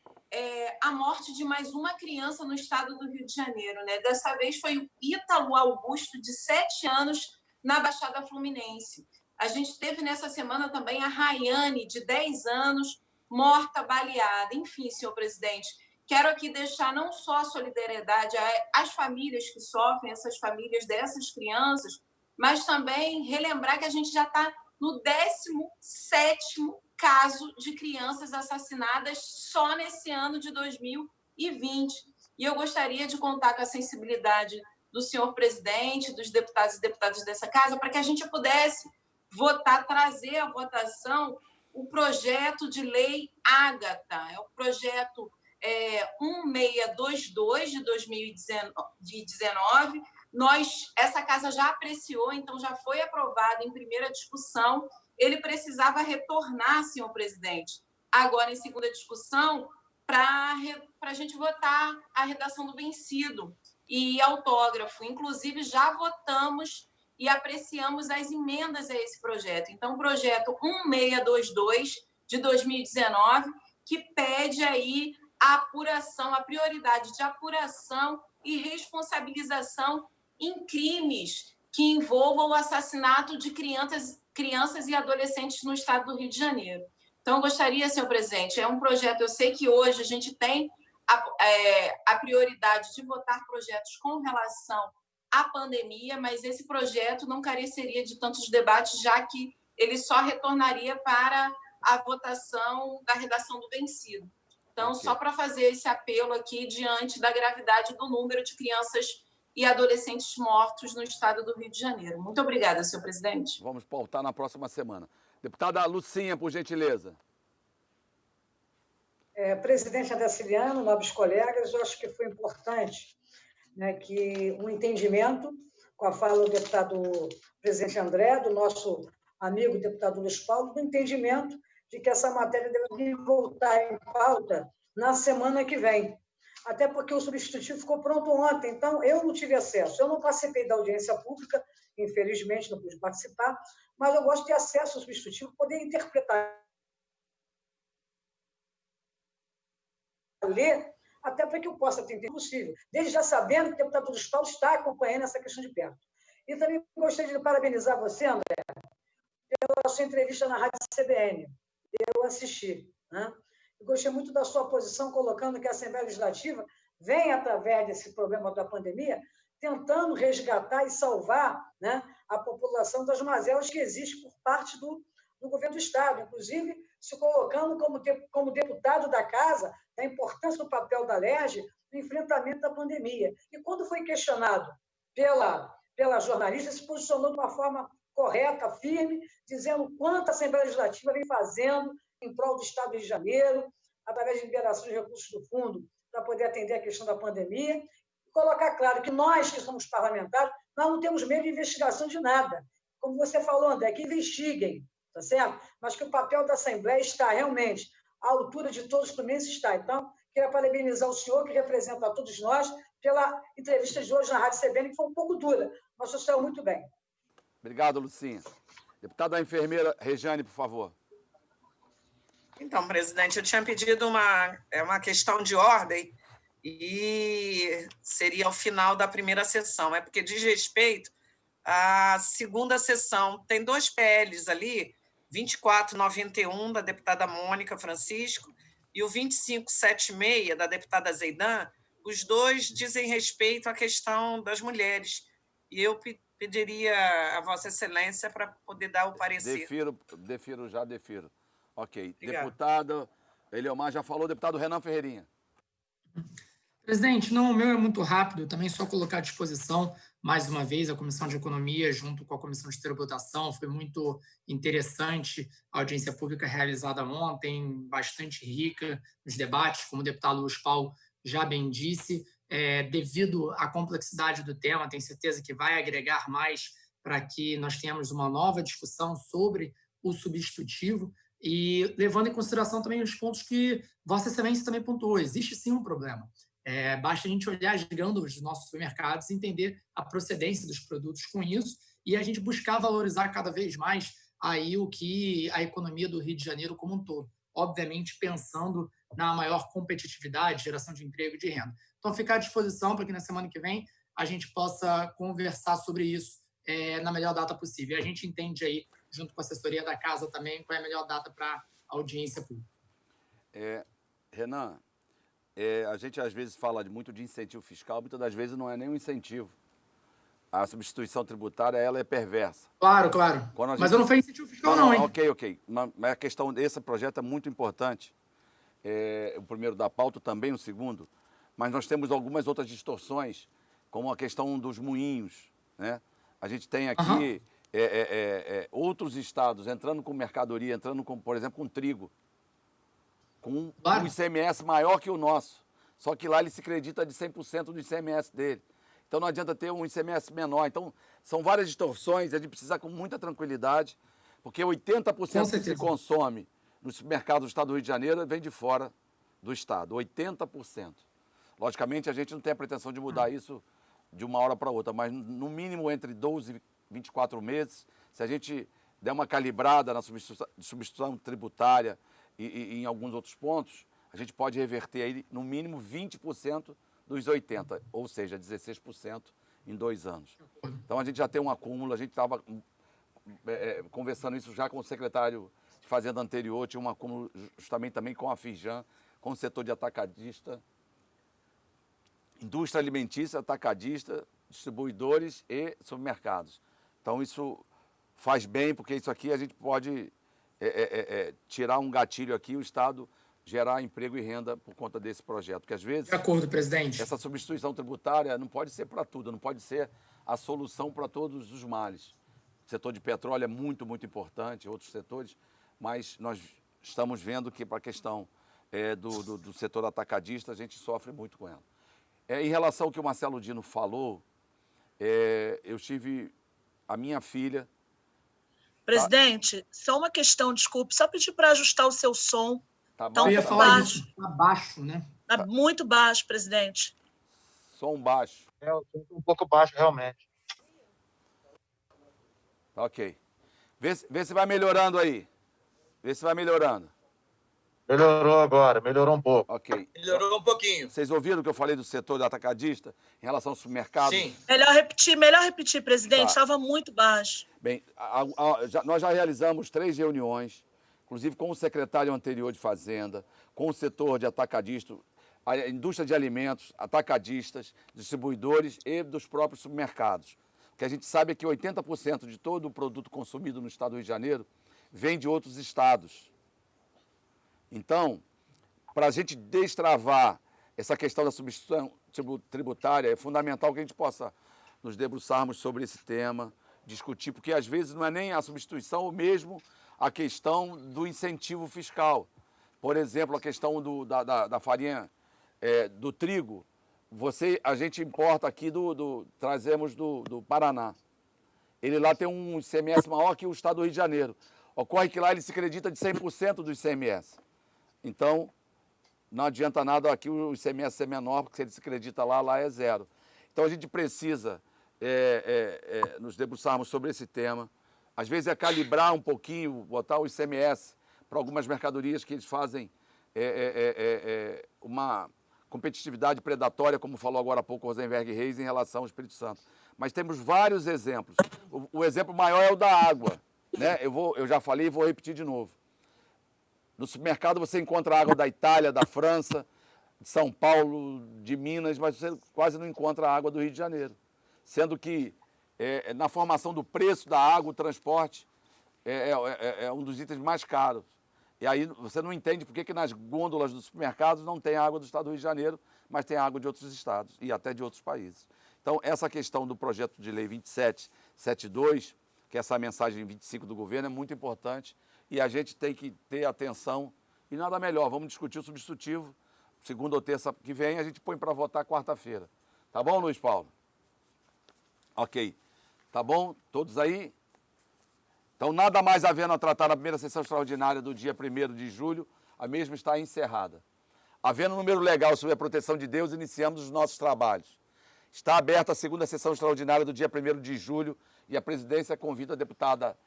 a morte de mais uma criança no estado do Rio de Janeiro, né? Dessa vez foi o Ítalo Augusto, de 7 anos, na Baixada Fluminense. A gente teve nessa semana também a Rayane, de 10 anos, morta, baleada. Enfim, senhor presidente, quero aqui deixar não só a solidariedade às famílias que sofrem, essas famílias dessas crianças, mas também relembrar que a gente já está no 17º caso de crianças assassinadas só nesse ano de 2020. E eu gostaria de contar com a sensibilidade do senhor presidente, dos deputados e deputadas dessa casa, para que a gente pudesse votar, trazer à votação o projeto de lei Ágata. É o projeto 1622 de 2019. Essa casa já apreciou, então já foi aprovado em primeira discussão. Ele precisava retornar, senhor presidente, agora em segunda discussão, para a gente votar a redação do vencido e autógrafo. Inclusive, já votamos e apreciamos as emendas a esse projeto. Então, o projeto 1622 de 2019, que pede aí a apuração, a prioridade de apuração e responsabilização em crimes que envolvam o assassinato de crianças e adolescentes no estado do Rio de Janeiro. Então, eu gostaria, senhor presidente, é um projeto, eu sei que hoje a gente tem a prioridade de votar projetos com relação a pandemia, mas esse projeto não careceria de tantos debates, já que ele só retornaria para a votação da redação do vencido. Então, só para fazer esse apelo aqui diante da gravidade do número de crianças e adolescentes mortos no estado do Rio de Janeiro. Muito obrigada, senhor presidente. Vamos pautar na próxima semana. Deputada Lucinha, por gentileza. Presidente Adaciliano, nobres colegas, eu acho que foi importante, né, que um entendimento com a fala do deputado presidente André, do nosso amigo deputado Luiz Paulo, do entendimento de que essa matéria deve voltar em pauta na semana que vem. Até porque o substitutivo ficou pronto ontem, então eu não tive acesso. Eu não participei da audiência pública, infelizmente não pude participar, mas eu gosto de ter acesso ao substitutivo, poder interpretar, ler, até para que eu possa ter possível, desde já sabendo que o deputado Luiz Paulo está acompanhando essa questão de perto. E também gostaria de parabenizar você, André, pela sua entrevista na Rádio CBN. Eu assisti, né? Eu gostei muito da sua posição, colocando que a Assembleia Legislativa vem, através desse problema da pandemia, tentando resgatar e salvar, né, a população das mazelas que existem por parte do governo do Estado, inclusive se colocando como deputado da Casa, da importância do papel da LERJ no enfrentamento da pandemia. E quando foi questionado pela jornalista, se posicionou de uma forma correta, firme, dizendo quanto a Assembleia Legislativa vem fazendo em prol do Estado do Rio de Janeiro, através de liberação de recursos do fundo para poder atender a questão da pandemia, e colocar claro que nós, que somos parlamentares, nós não temos medo de investigação de nada. Como você falou, André, que investiguem, tá certo? Mas que o papel da Assembleia está realmente à altura de todos os fluminenses está. Então, queria parabenizar o senhor, que representa a todos nós, pela entrevista de hoje na Rádio CBN, que foi um pouco dura, mas o senhor saiu muito bem. Obrigado, Lucinha. Deputada enfermeira Rejane, por favor. Então, presidente, eu tinha pedido uma questão de ordem e seria ao final da primeira sessão. É porque diz respeito à segunda sessão. Tem dois PLs ali, 2491, da deputada Mônica Francisco, e o 2576, da deputada Zeidan. Os dois dizem respeito à questão das mulheres. E eu pediria a Vossa Excelência para poder dar o parecer. Defiro. Ok. Obrigada. Deputada Eliomar já falou, deputado Renan Ferreirinha. Presidente, não, o meu é muito rápido, também só colocar à disposição, mais uma vez, a Comissão de Economia, junto com a Comissão de Tributação. Foi muito interessante a audiência pública realizada ontem, bastante rica nos debates, como o deputado Luiz Paulo já bem disse. Devido à complexidade do tema, tenho certeza que vai agregar mais para que nós tenhamos uma nova discussão sobre o substitutivo e levando em consideração também os pontos que Vossa Excelência também pontuou. Existe sim um problema. Basta a gente olhar as gôndolas dos nossos supermercados e entender a procedência dos produtos com isso e a gente buscar valorizar cada vez mais aí o que a economia do Rio de Janeiro como um todo. Obviamente, pensando na maior competitividade, geração de emprego e de renda. Então, ficar à disposição para que na semana que vem a gente possa conversar sobre isso na melhor data possível. E a gente entende aí, junto com a assessoria da Casa também, qual é a melhor data para a audiência pública. Renan, a gente às vezes fala muito de incentivo fiscal, muitas das vezes não é nem um incentivo. A substituição tributária, ela é perversa. Claro. Mas eu não fiz incentivo fiscal não, hein? Ok. Mas a questão desse projeto é muito importante. O primeiro da pauta, também o segundo. Mas nós temos algumas outras distorções, como a questão dos moinhos, né? A gente tem aqui outros estados entrando com mercadoria, entrando, com, por exemplo, com trigo, com um ICMS maior que o nosso. Só que lá ele se acredita de 100% do ICMS dele. Então não adianta ter um ICMS menor. Então são várias distorções, a gente precisa com muita tranquilidade, porque 80% que se consome no supermercado do estado do Rio de Janeiro vem de fora do estado, 80%. Logicamente, a gente não tem a pretensão de mudar isso de uma hora para outra, mas no mínimo entre 12 e 24 meses, se a gente der uma calibrada na substituição tributária e em alguns outros pontos, a gente pode reverter aí no mínimo 20% dos 80%, ou seja, 16% em 2 anos. Então, a gente já tem um acúmulo, a gente estava conversando isso já com o secretário de Fazenda anterior, tinha um acúmulo justamente também com a Fijan, com o setor de atacadista, indústria alimentícia, atacadista, distribuidores e supermercados. Então, isso faz bem, porque isso aqui a gente pode tirar um gatilho aqui, o Estado gerar emprego e renda por conta desse projeto. Porque, às vezes, De acordo, presidente. essa substituição tributária não pode ser para tudo, não pode ser a solução para todos os males. O setor de petróleo é muito, muito importante, outros setores, mas nós estamos vendo que, para a questão do setor atacadista, a gente sofre muito com ela. Em relação ao que o Marcelo Dino falou, eu tive a minha filha... Presidente, só uma questão, desculpe, só pedir para ajustar o seu som. Tá Tá um Eu ia pouco falar baixo. isso. Tá baixo, né? Tá muito baixo, presidente. Som baixo. Um pouco baixo, realmente. Ok. Vê se vai melhorando aí. Vê se vai melhorando. Melhorou agora, melhorou um pouco. Ok. Melhorou um pouquinho. Vocês ouviram o que eu falei do setor atacadista em relação ao supermercado? Sim. Melhor repetir, presidente. Estava muito baixo. Bem, nós já realizamos 3 reuniões, inclusive com o secretário anterior de Fazenda, com o setor de atacadista, a indústria de alimentos, atacadistas, distribuidores e dos próprios supermercados. O que a gente sabe é que 80% de todo o produto consumido no estado do Rio de Janeiro vem de outros estados. Então, para a gente destravar essa questão da substituição tributária, é fundamental que a gente possa nos debruçarmos sobre esse tema, discutir, porque às vezes não é nem a substituição, ou mesmo a questão do incentivo fiscal. Por exemplo, a questão da farinha, do trigo, a gente importa aqui, trazemos do Paraná. Ele lá tem um ICMS maior que o estado do Rio de Janeiro. Ocorre que lá ele se acredita de 100% do ICMS. Então, não adianta nada aqui o ICMS ser menor, porque se ele se acredita lá é zero. Então, a gente precisa nos debruçarmos sobre esse tema. Às vezes é calibrar um pouquinho, botar o ICMS para algumas mercadorias que eles fazem uma competitividade predatória, como falou agora há pouco o Rosenberg Reis, em relação ao Espírito Santo. Mas temos vários exemplos. O exemplo maior é o da água, né? Eu já falei e vou repetir de novo. No supermercado você encontra água da Itália, da França, de São Paulo, de Minas, mas você quase não encontra a água do Rio de Janeiro. Sendo que na formação do preço da água, o transporte é um dos itens mais caros. E aí você não entende por que nas gôndolas dos supermercados não tem água do estado do Rio de Janeiro, mas tem água de outros estados e até de outros países. Então, essa questão do projeto de lei 2772, que é essa mensagem 25 do governo, é muito importante e a gente tem que ter atenção. E nada melhor, vamos discutir o substitutivo, segunda ou terça que vem, a gente põe para votar quarta-feira. Tá bom, Luiz Paulo? Ok. Tá bom? Todos aí? Então, nada mais havendo a tratar na primeira sessão extraordinária do dia 1º de julho, a mesma está encerrada. Havendo número legal sobre a proteção de Deus, iniciamos os nossos trabalhos. Está aberta a segunda sessão extraordinária do dia 1º de julho e a presidência convida a deputada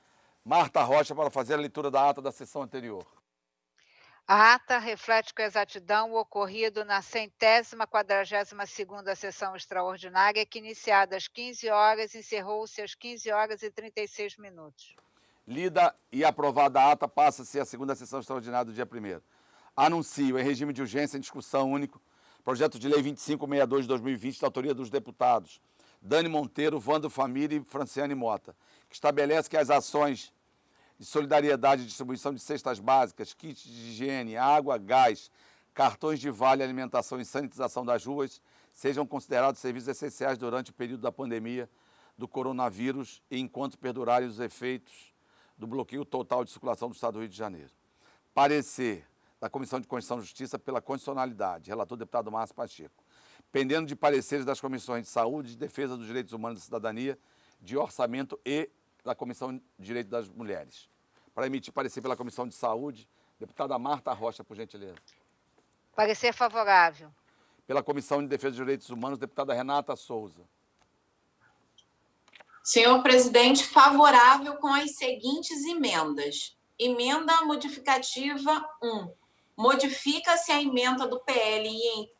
Marta Rocha para fazer a leitura da ata da sessão anterior. A ata reflete com exatidão o ocorrido na 142ª sessão extraordinária, que, iniciada às 15 horas, encerrou-se às 15 horas e 36 minutos. Lida e aprovada a ata, passa-se a segunda sessão extraordinária do dia 1º. Anuncio, em regime de urgência, em discussão único, projeto de lei 2562 de 2020, da autoria dos deputados Dani Monteiro, Wando Família e Franciane Mota, que estabelece que as ações de solidariedade e distribuição de cestas básicas, kits de higiene, água, gás, cartões de vale, alimentação e sanitização das ruas sejam considerados serviços essenciais durante o período da pandemia do coronavírus e enquanto perdurarem os efeitos do bloqueio total de circulação do Estado do Rio de Janeiro. Parecer da Comissão de Constituição e Justiça pela constitucionalidade, relator deputado Márcio Pacheco. Pendendo de pareceres das Comissões de Saúde, de Defesa dos Direitos Humanos e da Cidadania, de Orçamento e da Comissão de Direitos das Mulheres. Para emitir parecer pela Comissão de Saúde, deputada Marta Rocha, por gentileza. Parecer favorável. Pela Comissão de Defesa dos Direitos Humanos, deputada Renata Souza. Senhor presidente, favorável com as seguintes emendas. Emenda modificativa 1. Modifica-se a emenda do PL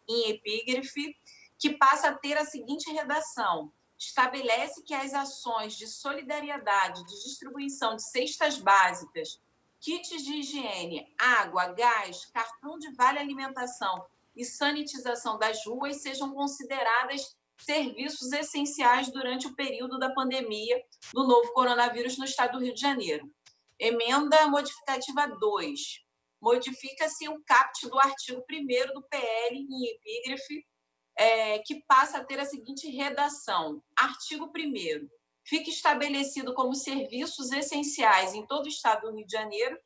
em epígrafe, que passa a ter a seguinte redação. Estabelece que as ações de solidariedade, de distribuição de cestas básicas, kits de higiene, água, gás, cartão de vale alimentação e sanitização das ruas sejam consideradas serviços essenciais durante o período da pandemia do novo coronavírus no estado do Rio de Janeiro. Emenda modificativa 2. Modifica-se o caput do artigo 1º do PL em epígrafe, que passa a ter a seguinte redação. Artigo 1º. Fica estabelecido como serviços essenciais em todo o estado do Rio de Janeiro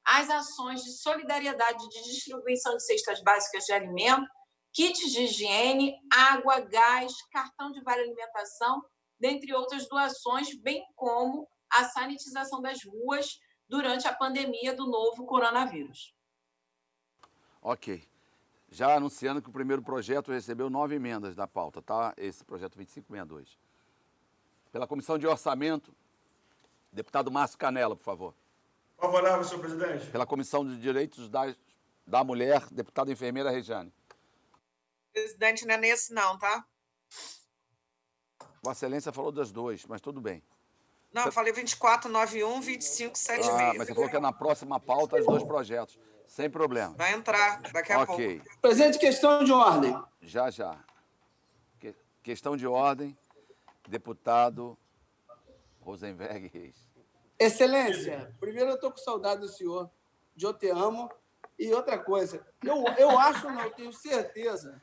as ações de solidariedade de distribuição de cestas básicas de alimento, kits de higiene, água, gás, cartão de vale alimentação, dentre outras doações, bem como a sanitização das ruas durante a pandemia do novo coronavírus. Ok. Já anunciando que o primeiro projeto recebeu 9 emendas da pauta, tá? Esse projeto 2562. Pela Comissão de Orçamento, deputado Márcio Canela, por favor. Favorável, senhor presidente. Pela Comissão de Direitos da Mulher, deputada enfermeira Rejane. Presidente, não é nesse não, tá? Vossa Excelência falou das duas, mas tudo bem. Não, eu falei 2491, 2576. Mas você falou que é na próxima pauta os 2 projetos. Sem problema. Vai entrar daqui a pouco. Ok. Presidente, questão de ordem. Já. Questão de ordem, deputado Rosenberg Reis. Excelência, primeiro eu estou com saudade do senhor, eu te amo. E outra coisa, eu acho, não, eu tenho certeza,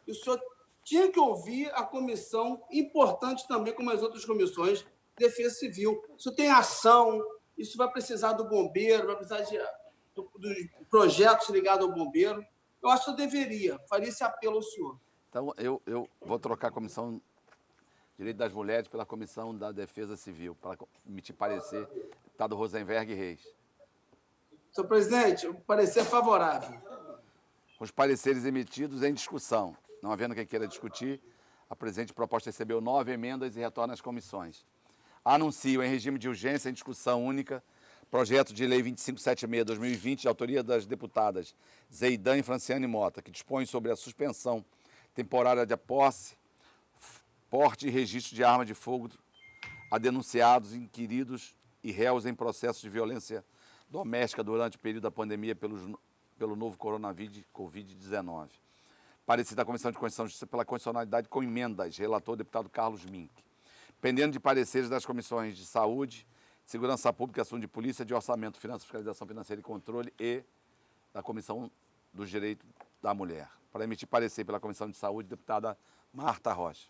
que o senhor tinha que ouvir a comissão, importante também, como as outras comissões, Defesa Civil. Isso tem ação, isso vai precisar do bombeiro, vai precisar dos projetos ligados ao bombeiro. Eu acho que eu deveria, faria esse apelo ao senhor. Então, eu vou trocar a Comissão de Direito das Mulheres pela Comissão da Defesa Civil, para emitir parecer, deputado Rosenberg Reis. Senhor presidente, o parecer é favorável. Os pareceres emitidos em discussão. Não havendo quem queira discutir, a presente proposta recebeu 9 emendas e retorna às comissões. Anuncio em regime de urgência, em discussão única, projeto de lei 2576/2020, de autoria das deputadas Zeidan e Franciane Mota, que dispõe sobre a suspensão temporária de posse, porte e registro de arma de fogo a denunciados, inquiridos e réus em processos de violência doméstica durante o período da pandemia pelo novo coronavírus Covid-19. Parecer da Comissão de Constituição e Justiça pela constitucionalidade com emendas, relator deputado Carlos Mink. Pendendo de pareceres das comissões de Saúde, Segurança Pública, Assunto de Polícia, de Orçamento, Finanças, Fiscalização Financeira e Controle e da Comissão dos Direitos da Mulher. Para emitir parecer pela Comissão de Saúde, deputada Marta Rocha.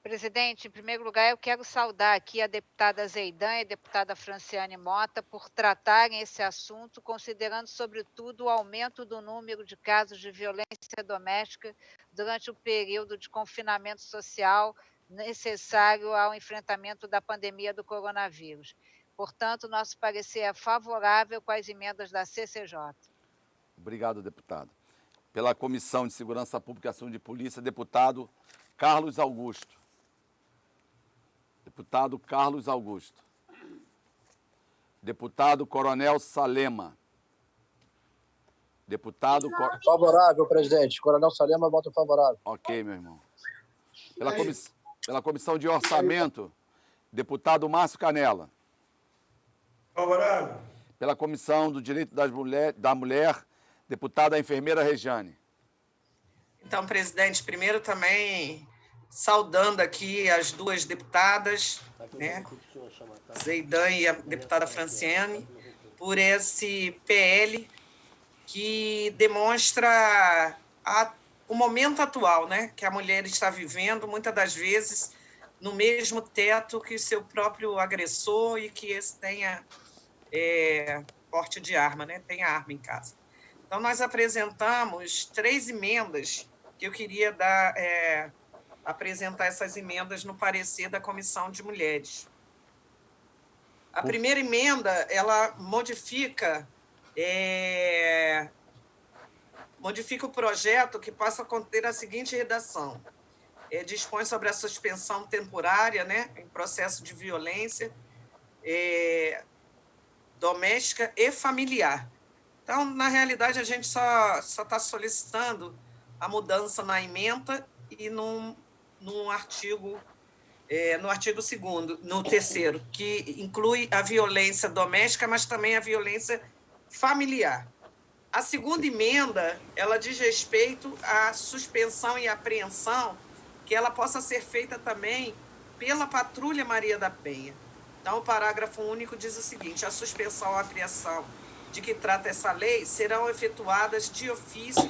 Presidente, em primeiro lugar, eu quero saudar aqui a deputada Zeidan e a deputada Franciane Mota por tratarem esse assunto, considerando, sobretudo, o aumento do número de casos de violência doméstica durante o período de confinamento social necessário ao enfrentamento da pandemia do coronavírus. Portanto, nosso parecer é favorável com as emendas da CCJ. Obrigado, deputado. Pela Comissão de Segurança Pública e Assunto de Polícia, deputado Carlos Augusto. Deputado Carlos Augusto. Deputado Coronel Salema. Deputado... Favorável, presidente. Coronel Salema, voto favorável. Ok, meu irmão. Pela Comissão de Orçamento, deputado Márcio Canela. Favorável. Pela Comissão do Direito da Mulher, deputada enfermeira Rejane. Então, presidente, primeiro também saudando aqui as duas deputadas, né, Zeidan e a deputada Franciane, por esse PL que demonstra o momento atual, né, que a mulher está vivendo, muitas das vezes, no mesmo teto que seu próprio agressor e que esse tenha porte de arma, né, tenha arma em casa. Então, nós apresentamos 3 emendas que eu queria apresentar essas emendas no parecer da Comissão de Mulheres. A primeira emenda, ela modifica o projeto que passa a conter a seguinte redação. Dispõe sobre a suspensão temporária, né, em processo de violência doméstica e familiar. Então, na realidade, a gente só está solicitando a mudança na ementa e no artigo 2º, no 3º, que inclui a violência doméstica, mas também a violência familiar. A segunda emenda, ela diz respeito à suspensão e apreensão que ela possa ser feita também pela Patrulha Maria da Penha. Então, o parágrafo único diz o seguinte: a suspensão ou a criação de que trata essa lei serão efetuadas de ofício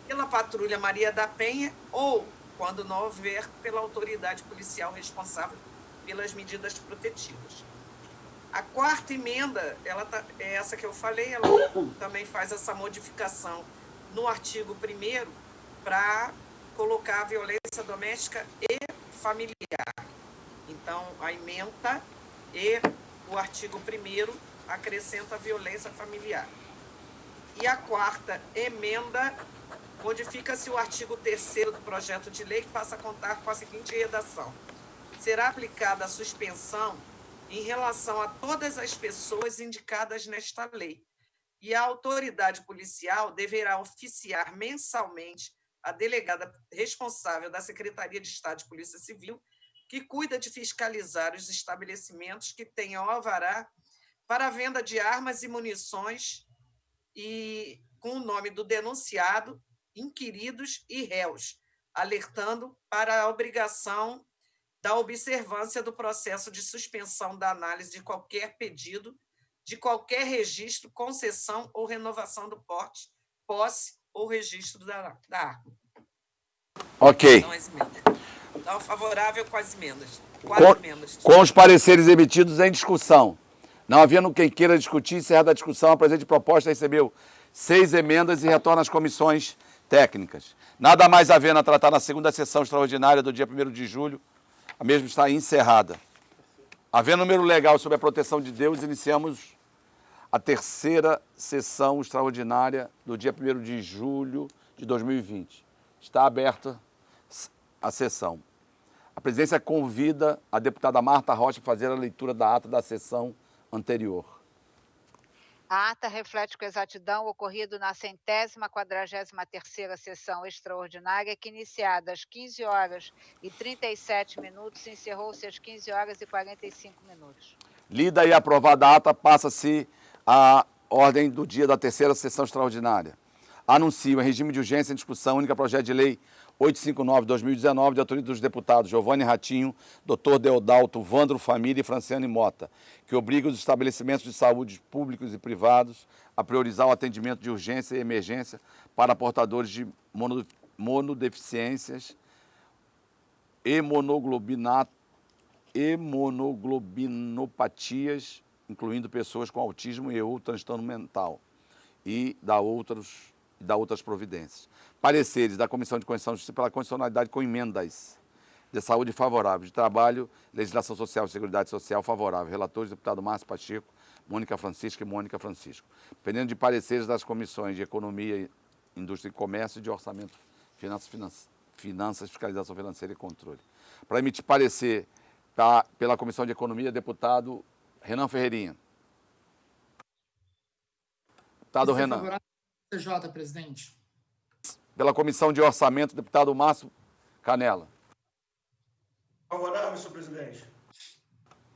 pela Patrulha Maria da Penha ou, quando não houver, pela autoridade policial responsável pelas medidas protetivas. A quarta emenda, é essa que eu falei, ela também faz essa modificação no artigo 1º para colocar a violência doméstica e familiar. Então, a emenda e o artigo 1º acrescenta a violência familiar. E a quarta emenda modifica-se o artigo 3º do projeto de lei, que passa a contar com a seguinte redação: será aplicada a suspensão em relação a todas as pessoas indicadas nesta lei, e a autoridade policial deverá oficiar mensalmente a delegada responsável da Secretaria de Estado de Polícia Civil, que cuida de fiscalizar os estabelecimentos que tenham alvará para a venda de armas e munições, e com o nome do denunciado, inquiridos e réus, alertando para a obrigação da observância do processo de suspensão da análise de qualquer pedido, de qualquer registro, concessão ou renovação do porte, posse ou registro da arma. Ok. Então, favorável com as emendas. Com os pareceres emitidos em discussão. Não havendo quem queira discutir, encerrada a discussão, a presente proposta recebeu 6 emendas e retorna às comissões técnicas. Nada mais havendo a tratar na segunda sessão extraordinária do dia 1º de julho, a mesma está encerrada. Havendo número legal sob a proteção de Deus, iniciamos a terceira sessão extraordinária do dia 1º de julho de 2020. Está aberta a sessão. A presidência convida a deputada Marta Rocha a fazer a leitura da ata da sessão anterior. A ata reflete com exatidão o ocorrido na 143ª sessão extraordinária, que, iniciada às 15h37, encerrou-se às 15h45. Lida e aprovada a ata, passa-se a ordem do dia da terceira sessão extraordinária. Anuncio em regime de urgência em discussão única projeto de lei 859/2019, de autoria dos deputados Giovanni Ratinho, Dr. Deodalto, Vandro Família e Franciane Mota, que obriga os estabelecimentos de saúde públicos e privados a priorizar o atendimento de urgência e emergência para portadores de monodeficiências e hemoglobinopatias, incluindo pessoas com autismo e ou transtorno mental, e dá outras providências. Pareceres da Comissão de Constituição e Justiça pela constitucionalidade com emendas de saúde favorável, de trabalho, legislação social e seguridade social favorável. Relatores, deputado Márcio Pacheco, Mônica Francisco e Mônica Francisco. Dependendo de pareceres das comissões de Economia, Indústria e Comércio e de Orçamento, Finanças, Fiscalização Financeira e Controle. Para emitir parecer pela Comissão de Economia, deputado Renan Ferreirinha. Deputado Renan. CJ, presidente. Pela Comissão de Orçamento, deputado Márcio Canela. Favorável, senhor presidente.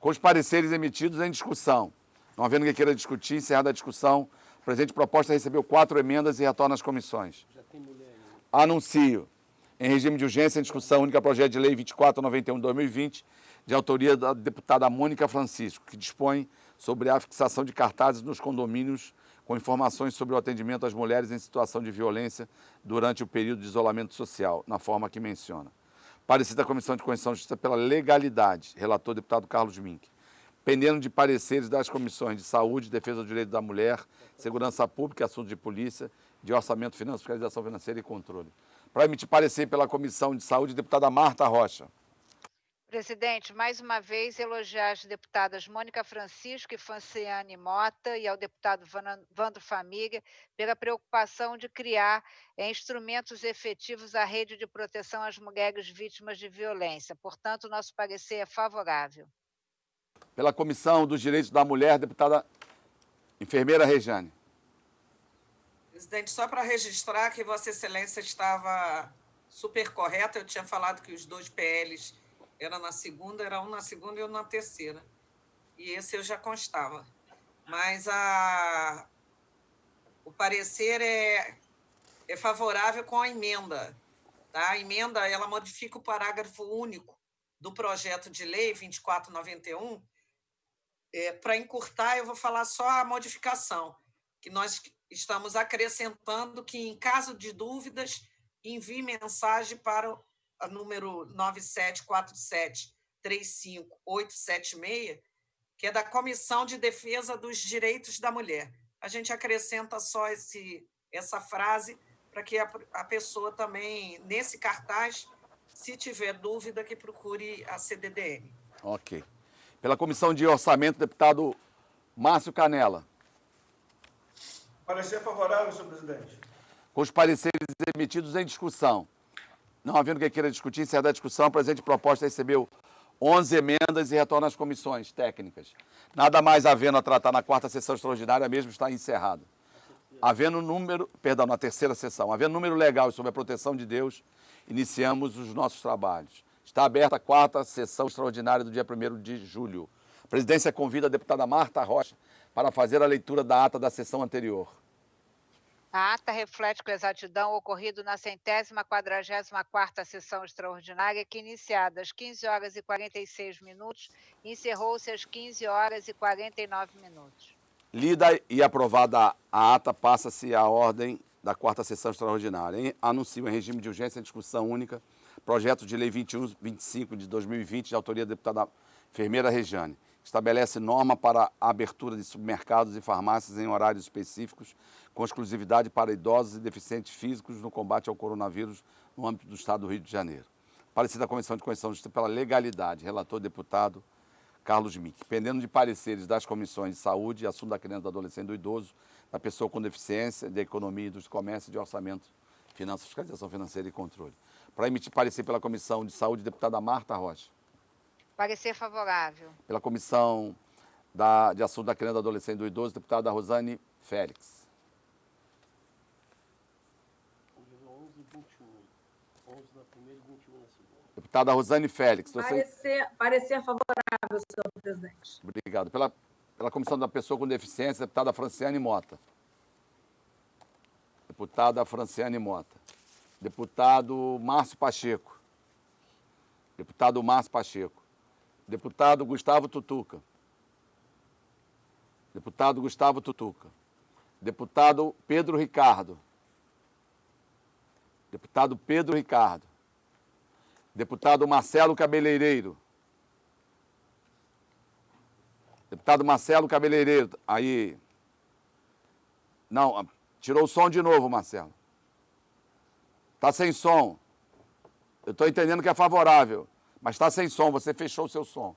Com os pareceres emitidos em discussão. Não havendo quem queira discutir, encerrada a discussão, a presente proposta recebeu 4 emendas e retorna às comissões. Anuncio, em regime de urgência, em discussão única, projeto de lei 2491/2020, de autoria da deputada Mônica Francisco, que dispõe sobre a fixação de cartazes nos condomínios com informações sobre o atendimento às mulheres em situação de violência durante o período de isolamento social, na forma que menciona. Parecer da Comissão de Constituição e Justiça pela legalidade, relator deputado Carlos Mink. Pendendo de pareceres das comissões de Saúde, Defesa do Direito da Mulher, Segurança Pública, Assuntos de Polícia, de Orçamento, Finanças, Fiscalização Financeira e Controle. Para emitir parecer pela Comissão de Saúde, deputada Marta Rocha. Presidente, mais uma vez elogiar as deputadas Mônica Francisco e Franciane Mota e ao deputado Vandro Família pela preocupação de criar instrumentos efetivos à rede de proteção às mulheres vítimas de violência. Portanto, nosso parecer é favorável. Pela Comissão dos Direitos da Mulher, deputada enfermeira Rejane. Presidente, só para registrar que Vossa Excelência estava super correta, eu tinha falado que os 2 PLs era na segunda, era um na segunda e um na terceira. E esse eu já constava. Mas o parecer é favorável com a emenda. Tá? A emenda ela modifica o parágrafo único do projeto de lei 2491. Para encurtar, eu vou falar só a modificação, que nós estamos acrescentando que, em caso de dúvidas, envie mensagem para o número 9747-35876, que é da Comissão de Defesa dos Direitos da Mulher. A gente acrescenta só essa frase para que a pessoa também, nesse cartaz, se tiver dúvida, que procure a CDDM. Ok. Pela Comissão de Orçamento, deputado Márcio Canela. Parecer favorável, senhor presidente. Com os pareceres emitidos em discussão. Não havendo quem queira discutir, encerrada a discussão, a presente proposta recebeu 11 emendas e retorna às comissões técnicas. Nada mais havendo a tratar na quarta sessão extraordinária, a mesma está encerrada. Na terceira sessão, havendo número legal sobre a proteção de Deus, iniciamos os nossos trabalhos. Está aberta a quarta sessão extraordinária do dia 1º de julho. A presidência convida a deputada Marta Rocha para fazer a leitura da ata da sessão anterior. A ata reflete com exatidão o ocorrido na 144ª sessão extraordinária, que, iniciada às 15h46, encerrou-se às 15h49. Lida e aprovada a ata, passa-se a ordem da quarta sessão extraordinária. Anuncio em regime de urgência em discussão única projeto de lei 2125 de 2020, de autoria da deputada Enfermeira Rejane, que estabelece norma para a abertura de supermercados e farmácias em horários específicos, com exclusividade para idosos e deficientes físicos no combate ao coronavírus no âmbito do Estado do Rio de Janeiro. Parecer da Comissão de Constituição e Justiça pela Legalidade, relator deputado Carlos Mick. Pendendo de pareceres das comissões de Saúde, Assunto da Criança, do Adolescente e do Idoso, da Pessoa com Deficiência, de Economia e dos Comércio, de Orçamento, Finanças, Fiscalização Financeira e Controle. Para emitir parecer pela Comissão de Saúde, deputada Marta Rocha. Parecer favorável. Pela Comissão de Assunto da Criança, do Adolescente e do Idoso, deputada Rosane Félix. Deputada Rosane Félix. Parecer favorável, senhor presidente. Obrigado. Pela Comissão da Pessoa com Deficiência, deputada Franciane Mota. Deputada Franciane Mota. Deputado Márcio Pacheco. Deputado Márcio Pacheco. Deputado Gustavo Tutuca. Deputado Gustavo Tutuca. Deputado Pedro Ricardo. Deputado Pedro Ricardo. Deputado Marcelo Cabeleireiro. Deputado Marcelo Cabeleireiro. Aí. Não, tirou o som de novo, Marcelo. Está sem som. Eu estou entendendo que é favorável, mas está sem som, você fechou o seu som.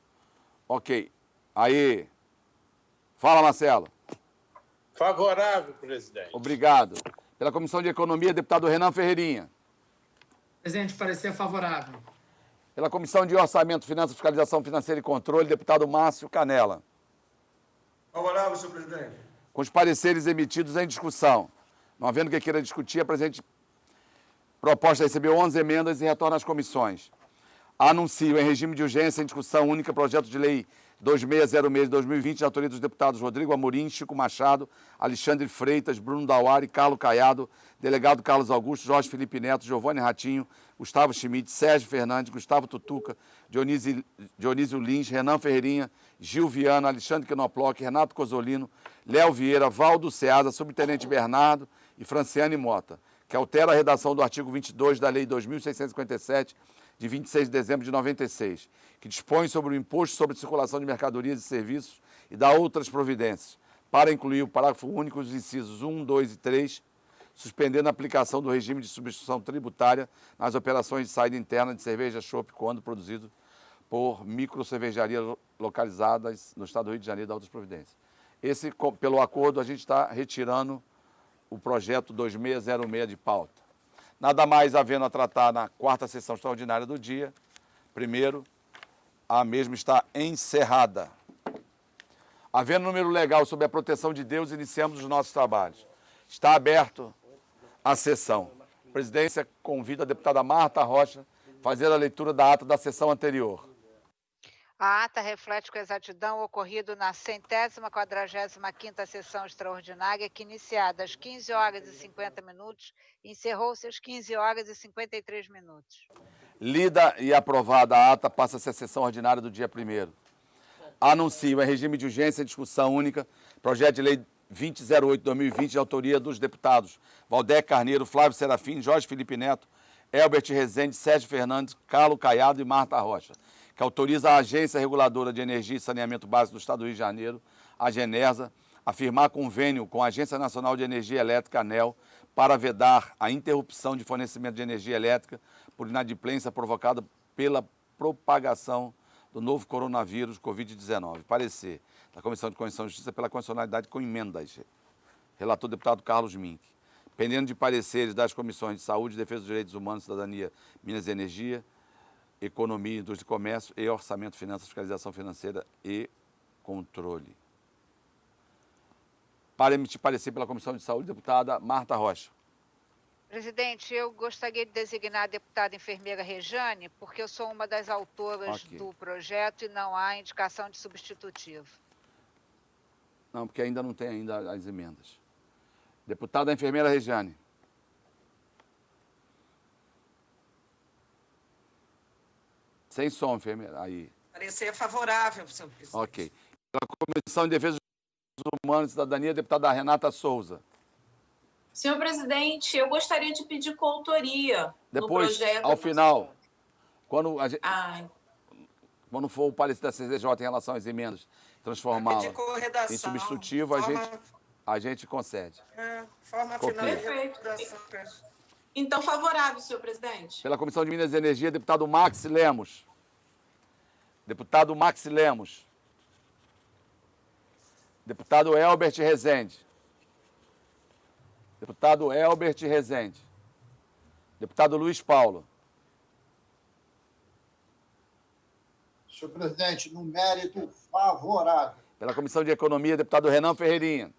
Ok. Aí. Fala, Marcelo. Favorável, presidente. Obrigado. Pela Comissão de Economia, deputado Renan Ferreirinha. Presidente, parecer favorável. Pela Comissão de Orçamento, Finanças, Fiscalização Financeira e Controle, deputado Márcio Canela. Favorável, senhor presidente. Com os pareceres emitidos em discussão. Não havendo quem queira discutir, a presente proposta recebeu 11 emendas e retorna às comissões. Anuncio em regime de urgência em discussão única projeto de lei 2606 de 2020, de autoria dos deputados Rodrigo Amorim, Chico Machado, Alexandre Freitas, Bruno Dauari, Carlos Caiado, delegado Carlos Augusto, Jorge Felipe Neto, Giovanni Ratinho, Gustavo Schmidt, Sérgio Fernandes, Gustavo Tutuca, Dionísio Lins, Renan Ferreirinha, Gil Viana, Alexandre Quinoploc, Renato Cozzolino, Léo Vieira, Valdo Ceasa, Subtenente Bernardo e Franciane Mota, que altera a redação do artigo 22 da Lei 2.657, de 26 de dezembro de 96, que dispõe sobre o imposto sobre circulação de mercadorias e serviços e dá outras providências, para incluir o parágrafo único dos incisos 1, 2 e 3, suspendendo a aplicação do regime de substituição tributária nas operações de saída interna de cerveja chopp quando produzido por microcervejarias localizadas no Estado do Rio de Janeiro e da outras providências. Pelo acordo, a gente está retirando o projeto 2606 de pauta. Nada mais havendo a tratar na quarta sessão extraordinária do dia. Primeiro, a mesma está encerrada. Havendo número legal sobre a proteção de Deus, iniciamos os nossos trabalhos. Está aberto a sessão. A presidência convida a deputada Marta Rocha a fazer a leitura da ata da sessão anterior. A ata reflete com exatidão o ocorrido na 145ª sessão extraordinária, que iniciada às 15 horas e 50 minutos, encerrou-se às 15 horas e 53 minutos. Lida e aprovada a ata, passa-se a sessão ordinária do dia 1º. Anuncio em regime de urgência e discussão única, projeto de lei 2008-2020, de autoria dos deputados Valdec Carneiro, Flávio Serafim, Jorge Felipe Neto, Elbert Rezende, Sérgio Fernandes, Carlos Caiado e Marta Rocha, que autoriza a Agência Reguladora de Energia e Saneamento Básico do Estado do Rio de Janeiro, a Genersa, a firmar convênio com a Agência Nacional de Energia Elétrica, ANEEL, para vedar a interrupção de fornecimento de energia elétrica por inadimplência provocada pela propagação do novo coronavírus Covid-19. Parecer da Comissão de Constituição e Justiça pela constitucionalidade com emendas. Relator deputado Carlos Mink. Pendendo de pareceres das comissões de Saúde, Defesa dos Direitos Humanos, Cidadania, Minas e Energia, Economia, Indústria e Comércio e Orçamento, Finanças, Fiscalização Financeira e Controle. Para emitir parecer pela Comissão de Saúde, deputada Marta Rocha. Presidente, eu gostaria de designar a deputada enfermeira Rejane, porque eu sou uma das autoras do projeto e não há indicação de substitutivo. Não, porque ainda não tem ainda as emendas. Deputada enfermeira Rejane. Sem som, enfermeira. Aí. Parecer favorável, senhor presidente. Ok. Pela Comissão de Defesa dos Humanos e Cidadania, deputada Renata Souza. Senhor presidente, eu gostaria de pedir coautoria no Depois, projeto. ao final, quando, quando for o parecer da CCJ em relação às emendas, transformá-la em substitutivo, a gente concede. Forma Copia. final. Perfeito. Então, favorável, senhor presidente. Pela Comissão de Minas e Energia, deputado Max Lemos. Deputado Max Lemos. Deputado Elbert Rezende. Deputado Elbert Rezende. Deputado Luiz Paulo. Senhor presidente, no mérito favorável. Pela Comissão de Economia, deputado Renan Ferreirinha.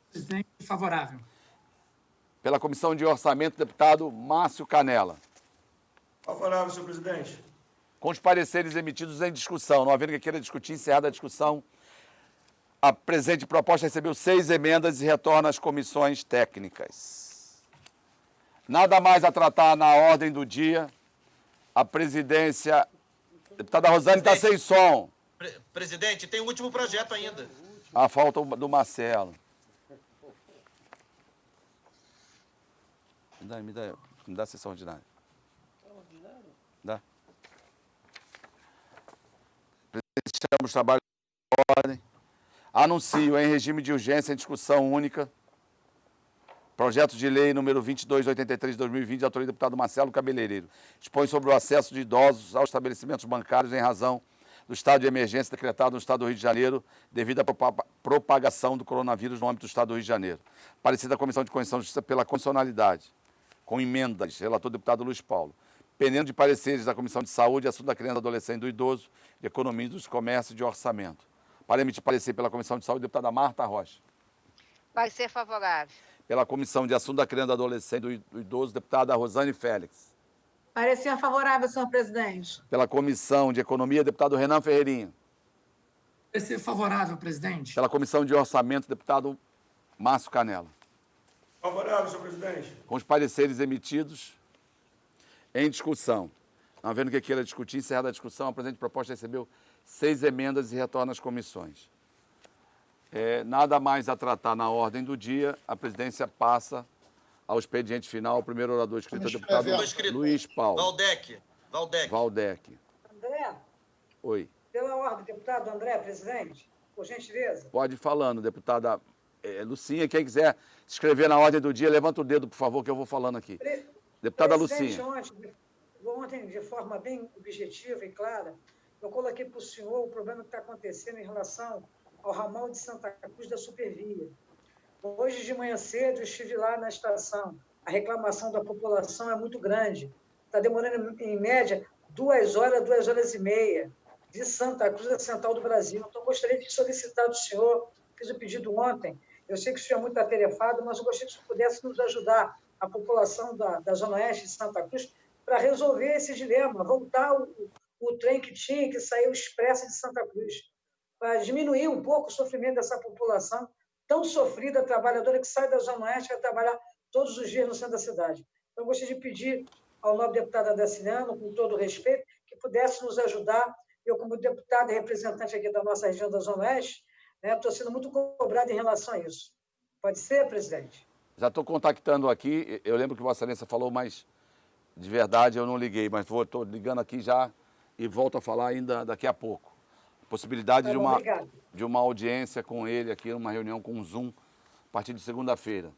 Presidente, favorável. Pela Comissão de Orçamento, deputado Márcio Canela. Favorável, senhor presidente. Com os pareceres emitidos em discussão, não havendo que queira discutir, encerrada a discussão, a presente proposta recebeu 6 emendas e retorna às comissões técnicas. Nada mais a tratar na ordem do dia. A presidência... Deputada Rosane está sem som. Presidente, tem o último projeto ainda. A falta do Marcelo. Me dá a sessão ordinária. Dá. Presidente, chama os trabalhos de ordem. Anuncio em regime de urgência em discussão única projeto de lei número 2283 de 2020, de autoria do deputado Marcelo Cabeleireiro. Expõe sobre o acesso de idosos aos estabelecimentos bancários em razão do estado de emergência decretado no estado do Rio de Janeiro devido à propagação do coronavírus no âmbito do estado do Rio de Janeiro. Parecer da Comissão de Constituição e Justiça pela constitucionalidade, com emendas. Relator deputado Luiz Paulo. Pendendo de pareceres da Comissão de Saúde, assunto da criança, adolescente e do idoso, de Economia, dos Comércio e de Orçamento. Para emitir parecer pela Comissão de Saúde, deputada Marta Rocha. Parecer favorável. Pela Comissão de Assunto da Criança, Adolescente e do Idoso, deputada Rosane Félix. Parecer favorável, senhor presidente. Pela Comissão de Economia, deputado Renan Ferreirinha. Parecer favorável, presidente. Pela Comissão de Orçamento, deputado Márcio Canela. Favorável, senhor presidente. Com os pareceres emitidos em discussão. Não havendo que queira discutir, encerrada a discussão, a presente proposta recebeu 6 emendas e retorna às comissões. Nada mais a tratar na ordem do dia, a presidência passa ao expediente final. O primeiro orador escrito é o deputado Luiz Paulo. Valdec. André? Oi. Pela ordem, deputado André, presidente, por gentileza. Pode ir falando, deputada Lucinha. Quem quiser se inscrever na ordem do dia, levanta o dedo, por favor, que eu vou falando aqui. Deputada Lucinha. Ontem, de forma bem objetiva e clara, eu coloquei para o senhor o problema que está acontecendo em relação ao ramal de Santa Cruz da Supervia. Hoje de manhã cedo eu estive lá na estação. A reclamação da população é muito grande. Está demorando, em média, 2 horas, 2 horas e meia, de Santa Cruz à Central do Brasil. Então, eu gostaria de solicitar do senhor, fiz o pedido ontem, eu sei que o senhor é muito atarefado, mas eu gostaria que o senhor pudesse nos ajudar, a população da Zona Oeste de Santa Cruz, para resolver esse dilema, voltar o o trem que tinha que sair o expresso de Santa Cruz, para diminuir um pouco o sofrimento dessa população tão sofrida, trabalhadora, que sai da Zona Oeste para trabalhar todos os dias no centro da cidade. Então, eu gostaria de pedir ao nobre deputado Adaciliano, com todo o respeito, que pudesse nos ajudar. Eu, como deputado e representante aqui da nossa região da Zona Oeste, estou sendo muito cobrado em relação a isso. Pode ser, presidente? Já estou contactando aqui, eu lembro que Vossa Excelência falou, mas de verdade eu não liguei, mas estou ligando aqui já e volto a falar ainda daqui a pouco. Possibilidade de uma audiência com ele aqui, uma reunião com o Zoom, a partir de segunda-feira.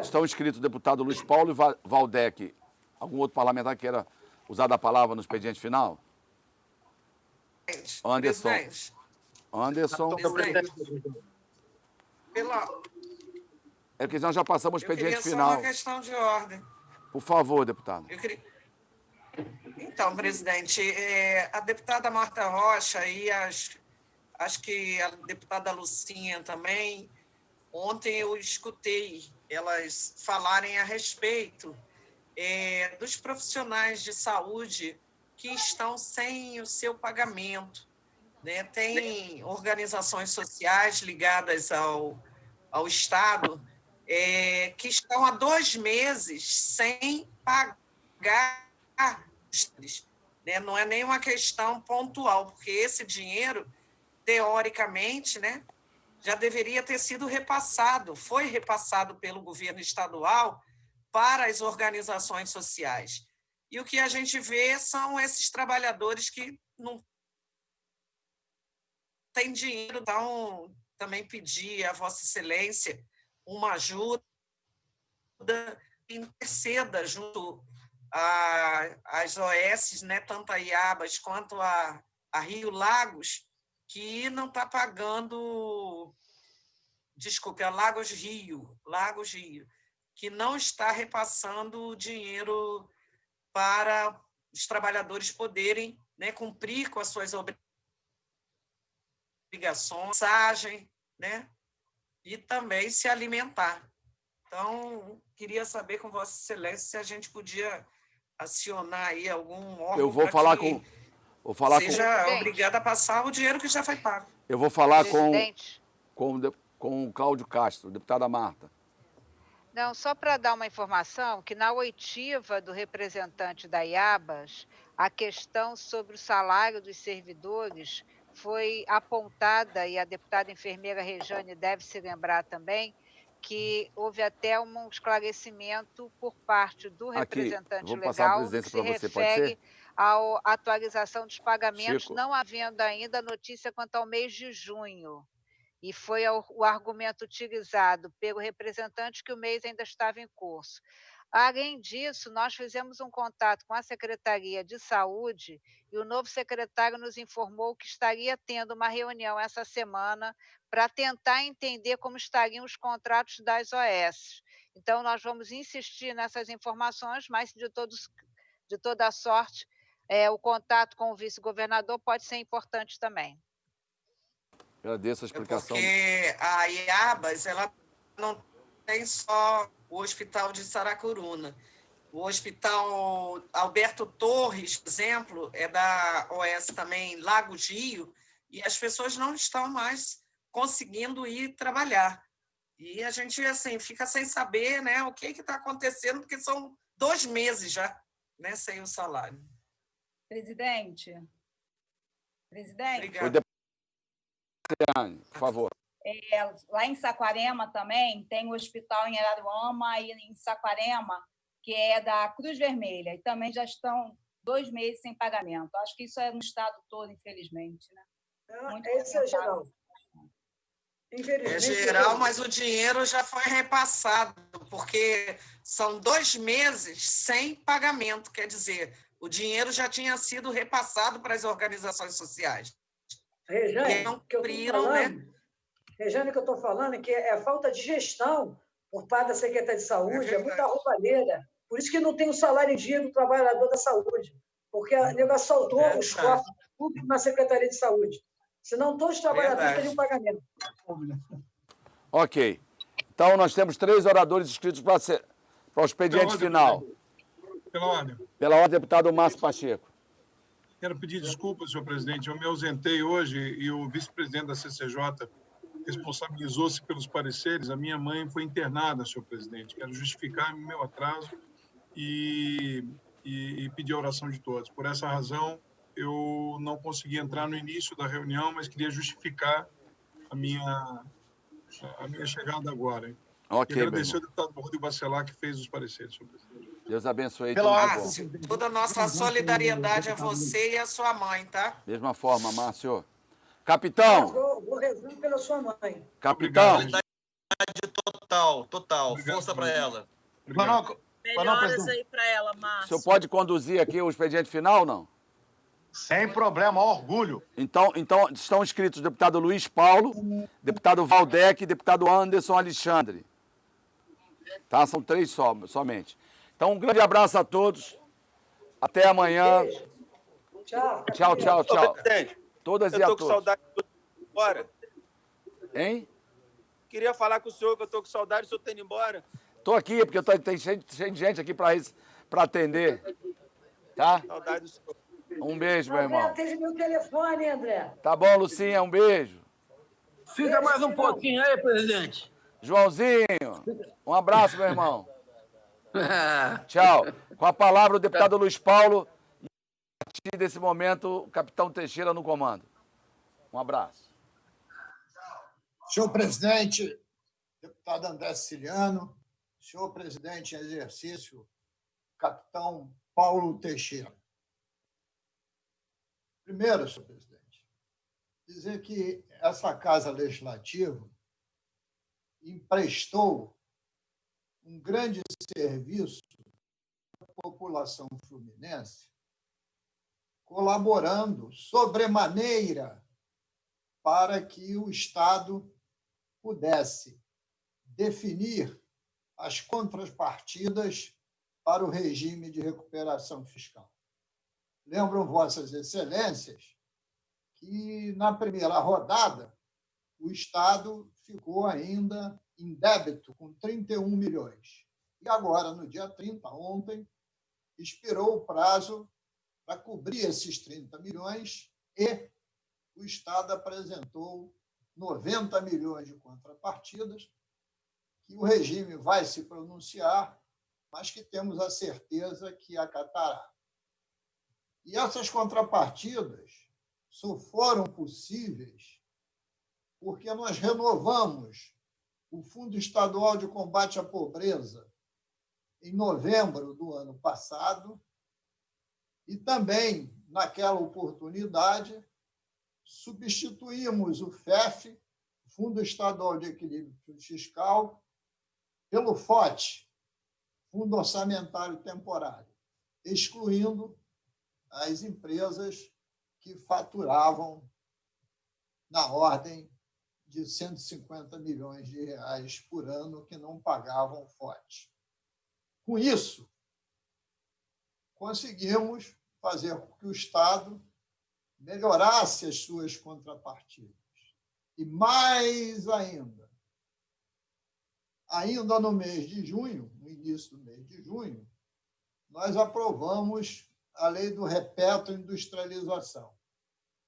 Estão inscritos o deputado Luiz Paulo e Valdec. Algum outro parlamentar que queira usar a palavra no expediente final? Anderson. Anderson. É porque nós já passamos o expediente final. Só uma questão de ordem. Por favor, deputado. Então, presidente, a deputada Marta Rocha e acho que a deputada Lucinha também, ontem eu escutei elas falarem a respeito dos profissionais de saúde que estão sem o seu pagamento. Né? Tem organizações sociais ligadas ao Estado que estão há 2 meses sem pagar. Né? Não é nenhuma questão pontual, porque esse dinheiro, teoricamente, né, já deveria ter sido repassado, foi repassado pelo governo estadual para as organizações sociais. E o que a gente vê são esses trabalhadores que não têm dinheiro. Então, também pedir a Vossa Excelência uma ajuda, interceda junto às OS, né, tanto a Iabas quanto a Rio Lagos, que não está pagando, desculpe, a Lagos Rio, que não está repassando o dinheiro para os trabalhadores poderem, né, cumprir com as suas obrigações, né, e também se alimentar. Então, queria saber com Vossa Excelência se a gente podia acionar aí algum órgão. Eu vou falar com. Seja obrigado a passar o dinheiro que já foi pago. Eu vou falar com o Cláudio Castro, deputada Marta. Não, só para dar uma informação, que na oitiva do representante da Iabas, a questão sobre o salário dos servidores foi apontada, e a deputada enfermeira Rejane deve se lembrar também, que houve até um esclarecimento por parte do representante legal no que se refere à atualização dos pagamentos, Chico. não havendo ainda notícia quanto ao mês de junho. E foi o argumento utilizado pelo representante que o mês ainda estava em curso. Além disso, nós fizemos um contato com a Secretaria de Saúde e o novo secretário nos informou que estaria tendo uma reunião essa semana para tentar entender como estariam os contratos das OS. Então, nós vamos insistir nessas informações, mas de toda sorte, o contato com o vice-governador pode ser importante também. Agradeço a explicação. Porque a Iabas, ela não tem só o Hospital de Saracuruna. O Hospital Alberto Torres, por exemplo, é da OS também Lagos Rio, e as pessoas não estão mais conseguindo ir trabalhar. E a gente, assim, fica sem saber, né, o que está acontecendo, porque são 2 meses já, né, sem o salário. Presidente. Obrigada. Por favor. Lá em Saquarema também tem o hospital em Araruama e em Saquarema, que é da Cruz Vermelha, e também já estão 2 meses sem pagamento. Acho que isso é no estado todo, infelizmente. Né? Esse é geral. É geral, mas o dinheiro já foi repassado, porque são 2 meses sem pagamento, quer dizer, o dinheiro já tinha sido repassado para as organizações sociais. Rejane, não que eu cumpriram, Rejane, que eu estou falando é que é falta de gestão por parte da Secretaria de Saúde, é muita roubalheira. Por isso que não tem o salário em dia do trabalhador da saúde, porque a nega assaltou os cofres públicos na Secretaria de Saúde. Senão todos os trabalhadores teriam pagamento. Ok. Então, nós temos 3 oradores inscritos para o expediente final. Pela ordem. Pela ordem, deputado Márcio Pacheco. Quero pedir desculpas, senhor presidente. Eu me ausentei hoje e o vice-presidente da CCJ responsabilizou-se pelos pareceres. A minha mãe foi internada, senhor presidente. Quero justificar meu atraso e pedir a oração de todos. Por essa razão, eu não consegui entrar no início da reunião, mas queria justificar a minha chegada agora. Hein? Ok, e agradecer ao deputado Rodrigo Bacelar, que fez os pareceres, senhor presidente. Deus abençoe. Márcio, toda a nossa solidariedade a você e a sua mãe, tá? Mesma forma, Márcio. Capitão! Vou rezar pela sua mãe. Capitão! Solidariedade total. Força para ela. Melhoras aí para ela, O Márcio. senhor pode conduzir aqui o expediente final, não? Sem problema, orgulho. Então estão inscritos o deputado Luiz Paulo, deputado Valdec e deputado Anderson Alexandre. Tá? São 3 somente. Então, um grande abraço a todos. Até amanhã. Tchau. Tchau. Todas e a Eu tô com todos. saudade do senhor embora. Hein? Queria falar com o senhor, que eu tô com saudade do senhor ter ido embora. Tô aqui, porque tem cheio de gente aqui para atender. Tá? Saudade do senhor. Um beijo, meu André, irmão. atende meu telefone, André. Tá bom, Lucinha, um beijo. Fica mais um pouquinho aí, presidente. Joãozinho, um abraço, meu irmão. Tchau. Com a palavra, o deputado Luiz Paulo. E a partir desse momento, o capitão Teixeira no comando. Um abraço. Senhor presidente, deputado André Siciliano, senhor presidente em exercício, capitão Paulo Teixeira. Primeiro, senhor presidente, dizer que essa Casa Legislativa emprestou um grande serviço à população fluminense, colaborando sobremaneira para que o Estado pudesse definir as contrapartidas para o regime de recuperação fiscal. Lembram Vossas Excelências que, na primeira rodada, o Estado ficou ainda em débito com 31 milhões. E agora, no dia 30, ontem, expirou o prazo para cobrir esses 30 milhões e o Estado apresentou 90 milhões de contrapartidas, que o regime vai se pronunciar, mas que temos a certeza que acatará. E essas contrapartidas só foram possíveis porque nós renovamos o Fundo Estadual de Combate à Pobreza em novembro do ano passado e também, naquela oportunidade, substituímos o FEF, Fundo Estadual de Equilíbrio Fiscal, pelo FOT, Fundo Orçamentário Temporário, excluindo as empresas que faturavam na ordem de 150 milhões de reais por ano que não pagavam FOT. Com isso, conseguimos fazer com que o Estado melhorasse as suas contrapartidas. E mais ainda no mês de junho, no início do mês de junho, nós aprovamos a Lei do Repeto Industrialização,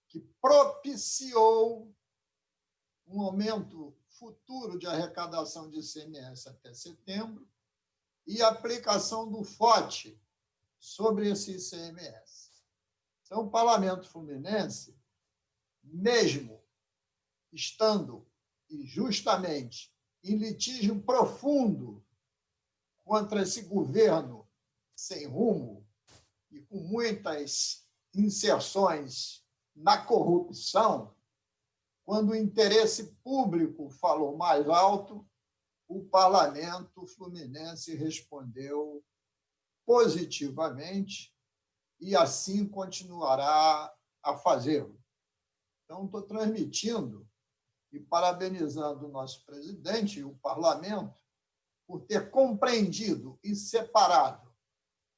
que propiciou um aumento futuro de arrecadação de ICMS até setembro e a aplicação do FOT sobre esse ICMS. Então, o Parlamento Fluminense, mesmo estando justamente em litígio profundo contra esse governo sem rumo e com muitas inserções na corrupção, quando o interesse público falou mais alto, o Parlamento Fluminense respondeu positivamente e assim continuará a fazê-lo. Então, estou transmitindo e parabenizando o nosso presidente e o parlamento por ter compreendido e separado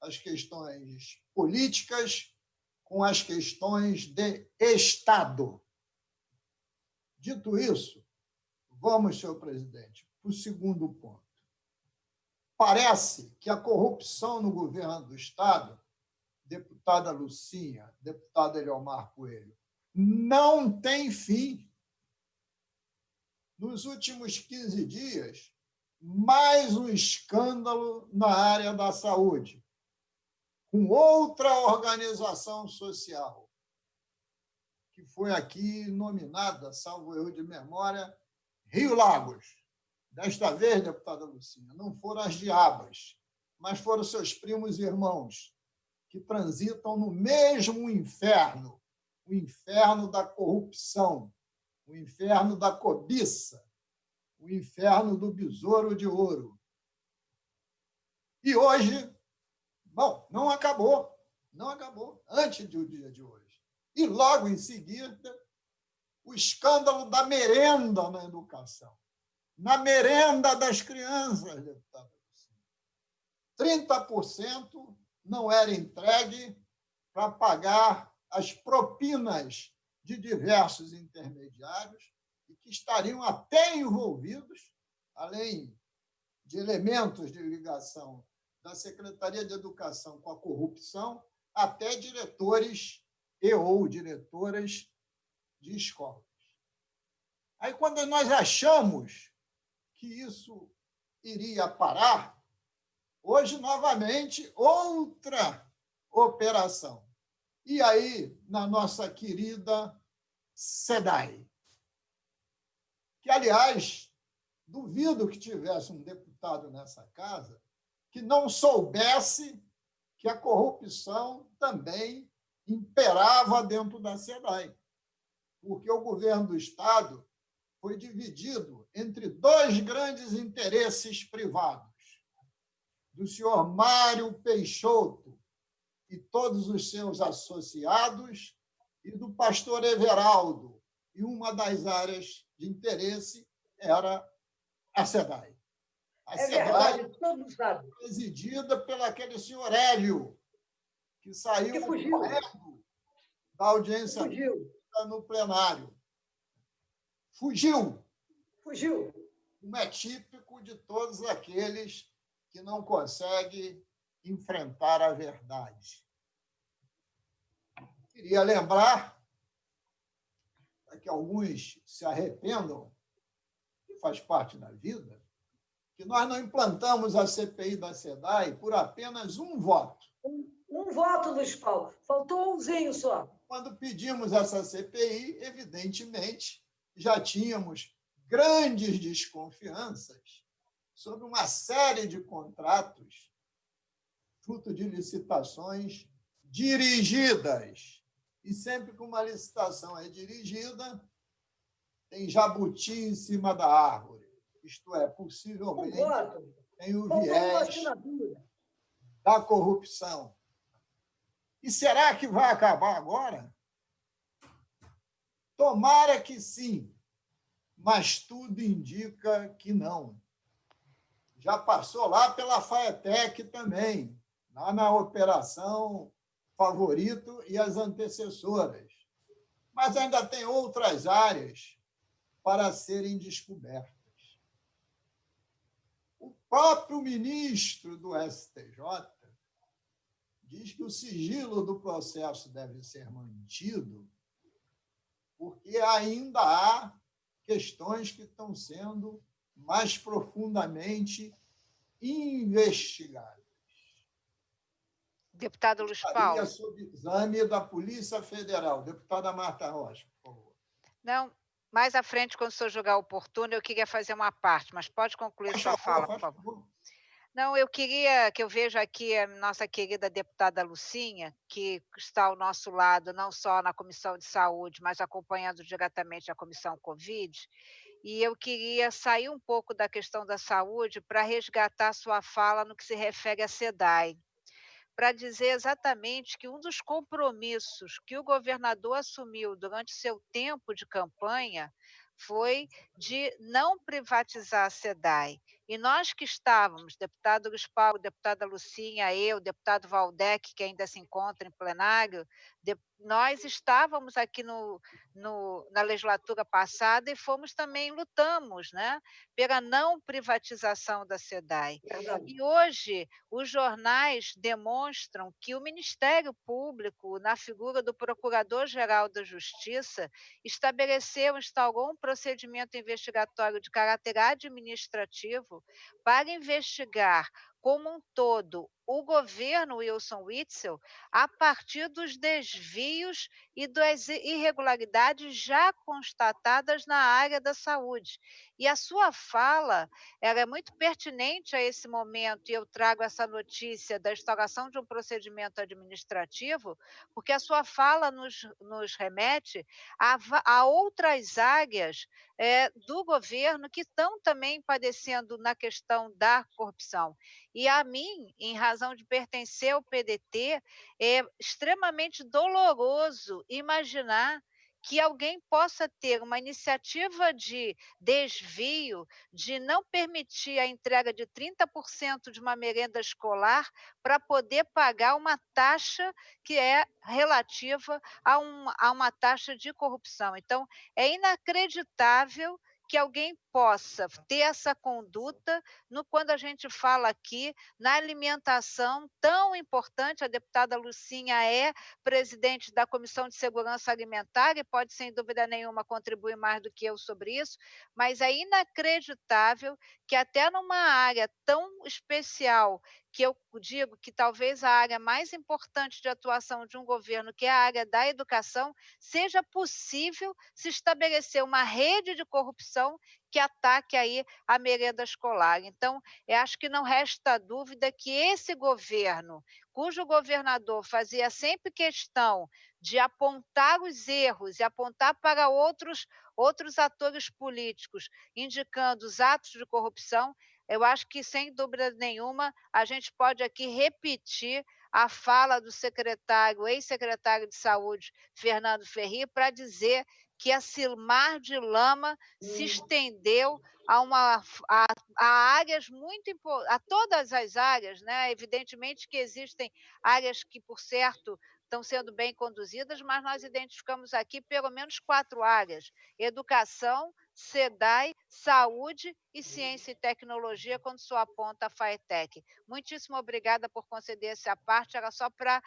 as questões políticas com as questões de Estado. Dito isso, vamos, senhor presidente, para o segundo ponto. Parece que a corrupção no governo do Estado, deputada Lucinha, deputado Eliomar Coelho, não tem fim. Nos últimos 15 dias, mais um escândalo na área da saúde, com outra organização social, que foi aqui nominada, salvo erro de memória, Rio Lagos. Desta vez, deputada Lucinha, não foram as diabas, mas foram seus primos e irmãos, que transitam no mesmo inferno, o inferno da corrupção, o inferno da cobiça, o inferno do besouro de ouro. E hoje, bom, não acabou, antes do dia de hoje. E logo em seguida, o escândalo da merenda na educação. Na merenda das crianças, deputada Lucinha. 30% não era entregue para pagar as propinas de diversos intermediários e que estariam até envolvidos, além de elementos de ligação da Secretaria de Educação com a corrupção, até diretores ou diretoras de escolas. Aí, quando nós achamos que isso iria parar, hoje, novamente, outra operação. E aí, na nossa querida SEDAI, que, aliás, duvido que tivesse um deputado nessa casa que não soubesse que a corrupção também imperava dentro da SEDAI, porque o governo do Estado foi dividido entre dois grandes interesses privados, do senhor Mário Peixoto e todos os seus associados, e do pastor Everaldo. E uma das áreas de interesse era a SEDAI. A SEDAI presidida pelo aquele senhor Hélio, que saiu correndo da audiência no plenário. Fugiu. Como é típico de todos aqueles que não conseguem enfrentar a verdade. Queria lembrar, para que alguns se arrependam, que faz parte da vida, que nós não implantamos a CPI da SEDAI por apenas um voto. Um voto, Luiz Paulo. Faltou umzinho só. Quando pedimos essa CPI, evidentemente, já tínhamos grandes desconfianças sobre uma série de contratos fruto de licitações dirigidas. E sempre que uma licitação é dirigida, tem jabuti em cima da árvore. Isto é, possivelmente, tem o viés da corrupção. E será que vai acabar agora? Tomara que sim, mas tudo indica que não. Já passou lá pela FAETEC também, lá na Operação Favorito e as antecessoras. Mas ainda tem outras áreas para serem descobertas. O próprio ministro do STJ diz que o sigilo do processo deve ser mantido porque ainda há questões que estão sendo mais profundamente investigadas. Deputado Luiz Paulo. Sob exame da Polícia Federal. Deputada Marta Rocha, por favor. Não, mais à frente, quando o senhor julgar oportuno, eu queria fazer uma parte, mas pode concluir sua fala, por favor. Não, eu queria que eu veja aqui a nossa querida deputada Lucinha, que está ao nosso lado, não só na Comissão de Saúde, mas acompanhando diretamente a Comissão Covid, e eu queria sair um pouco da questão da saúde para resgatar sua fala no que se refere à SEDAI, para dizer exatamente que um dos compromissos que o governador assumiu durante seu tempo de campanha foi de não privatizar a SEDAI. E nós que estávamos, deputado Luiz Paulo, deputada Lucinha, eu, deputado Valdec, que ainda se encontra em plenário, Nós estávamos aqui na legislatura passada e lutamos, né, pela não privatização da SEDAI. E hoje os jornais demonstram que o Ministério Público, na figura do Procurador-Geral da Justiça, instaurou um procedimento investigatório de caráter administrativo para investigar como um todo o governo Wilson Witzel a partir dos desvios e das irregularidades já constatadas na área da saúde. E a sua fala, ela é muito pertinente a esse momento, e eu trago essa notícia da instauração de um procedimento administrativo, porque a sua fala nos remete a outras áreas do governo que estão também padecendo na questão da corrupção. E a mim, em razão de pertencer ao PDT, é extremamente doloroso imaginar que alguém possa ter uma iniciativa de desvio, de não permitir a entrega de 30% de uma merenda escolar para poder pagar uma taxa que é relativa a uma taxa de corrupção. Então, é inacreditável que alguém possa ter essa conduta quando a gente fala aqui na alimentação tão importante. A deputada Lucinha é presidente da Comissão de Segurança Alimentar e pode, sem dúvida nenhuma, contribuir mais do que eu sobre isso, mas é inacreditável que até numa área tão especial, que eu digo que talvez a área mais importante de atuação de um governo, que é a área da educação, seja possível se estabelecer uma rede de corrupção que ataque aí a merenda escolar. Então, eu acho que não resta dúvida que esse governo, cujo governador fazia sempre questão de apontar os erros e apontar para outros atores políticos, indicando os atos de corrupção, eu acho que, sem dúvida nenhuma, a gente pode aqui repetir a fala do ex-secretário de Saúde, Fernando Ferri, para dizer que a Silmar de Lama se estendeu a áreas muito importantes, a todas as áreas, né? Evidentemente que existem áreas que, por certo, estão sendo bem conduzidas, mas nós identificamos aqui pelo menos 4 áreas: educação, SEDAI, saúde e ciência e tecnologia, quando só aponta a FAETEC. Muitíssimo obrigada por conceder essa parte, era só para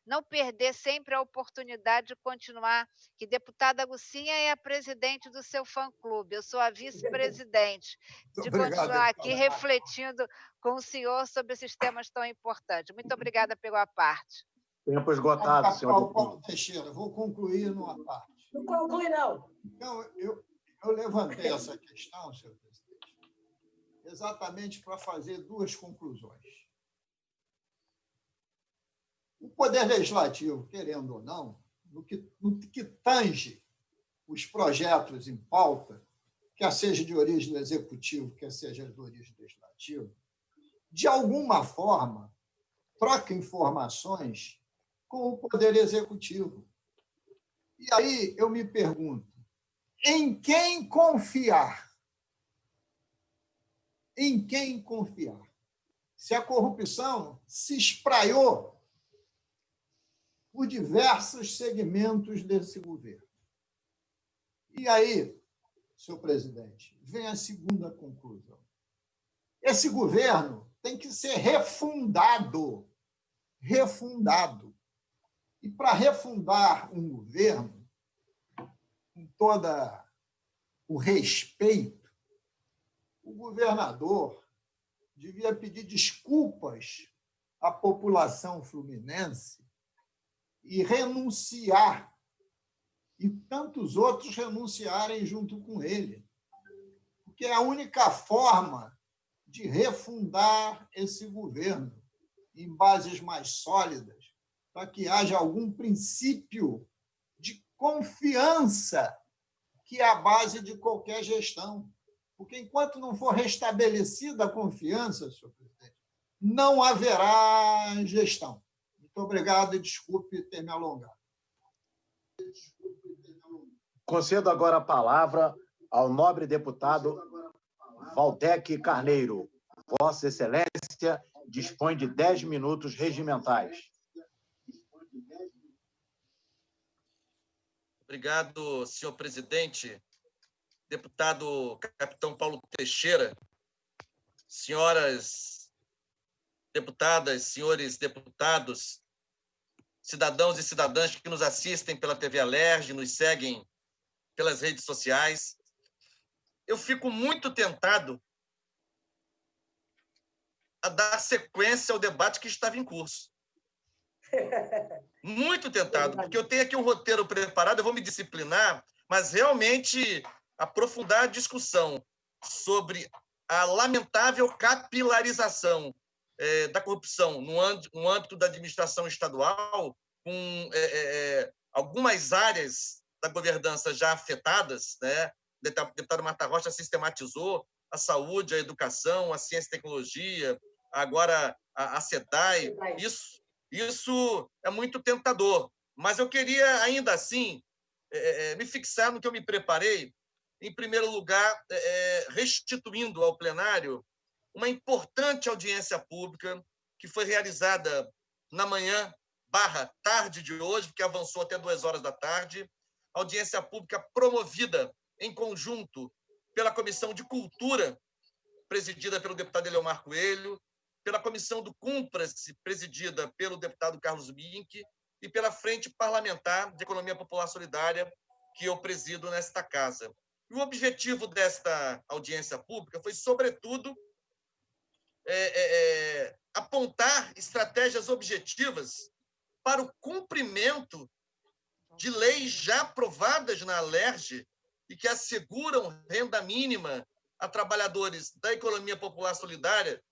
não perder sempre a oportunidade de continuar, que deputada Lucinha é a presidente do seu fã-clube, eu sou a vice-presidente, de continuar aqui refletindo com o senhor sobre esses temas tão importantes. Muito obrigada pela parte. Tempo esgotado, senhor. Paulo Teixeira, vou concluir numa parte. Não conclui, não. Então, eu levantei essa questão, senhor presidente, exatamente para fazer 2 conclusões. O Poder Legislativo, querendo ou não, no que tange os projetos em pauta, quer seja de origem do Executivo, quer seja de origem do Legislativo, de alguma forma, troca informações com o Poder Executivo. E aí eu me pergunto, em quem confiar? Em quem confiar? Se a corrupção se espraiou por diversos segmentos desse governo. E aí, senhor presidente, vem a segunda conclusão. Esse governo tem que ser refundado. Refundado. E para refundar um governo, com todo o respeito, o governador devia pedir desculpas à população fluminense e renunciar, e tantos outros renunciarem junto com ele, porque é a única forma de refundar esse governo em bases mais sólidas, para que haja algum princípio de confiança, que é a base de qualquer gestão. Porque, enquanto não for restabelecida a confiança, senhor presidente, não haverá gestão. Muito obrigado e desculpe ter me alongado. Concedo agora a palavra ao nobre deputado Valdec Carneiro. Vossa Excelência dispõe de 10 minutos regimentais. Obrigado, senhor presidente. Deputado capitão Paulo Teixeira, senhoras deputadas, senhores deputados, cidadãos e cidadãs que nos assistem pela TV Alerj, nos seguem pelas redes sociais, eu fico muito tentado a dar sequência ao debate que estava em curso. Muito tentado, porque eu tenho aqui um roteiro preparado, eu vou me disciplinar, mas realmente aprofundar a discussão sobre a lamentável capilarização da corrupção no âmbito da administração estadual, com algumas áreas da governança já afetadas, né? O deputado Marta Rocha sistematizou a saúde, a educação, a ciência e tecnologia, agora a SEDAI. Isso é muito tentador, mas eu queria, ainda assim, me fixar no que eu me preparei, em primeiro lugar, restituindo ao plenário uma importante audiência pública que foi realizada na manhã/tarde de hoje, porque avançou até 14h, audiência pública promovida em conjunto pela Comissão de Cultura, presidida pelo deputado Eliomar Coelho, pela Comissão do Cúmplice, presidida pelo deputado Carlos Mink, e pela Frente Parlamentar de Economia Popular Solidária, que eu presido nesta casa. E o objetivo desta audiência pública foi, sobretudo, apontar estratégias objetivas para o cumprimento de leis já aprovadas na Alerj e que asseguram renda mínima a trabalhadores da economia popular solidária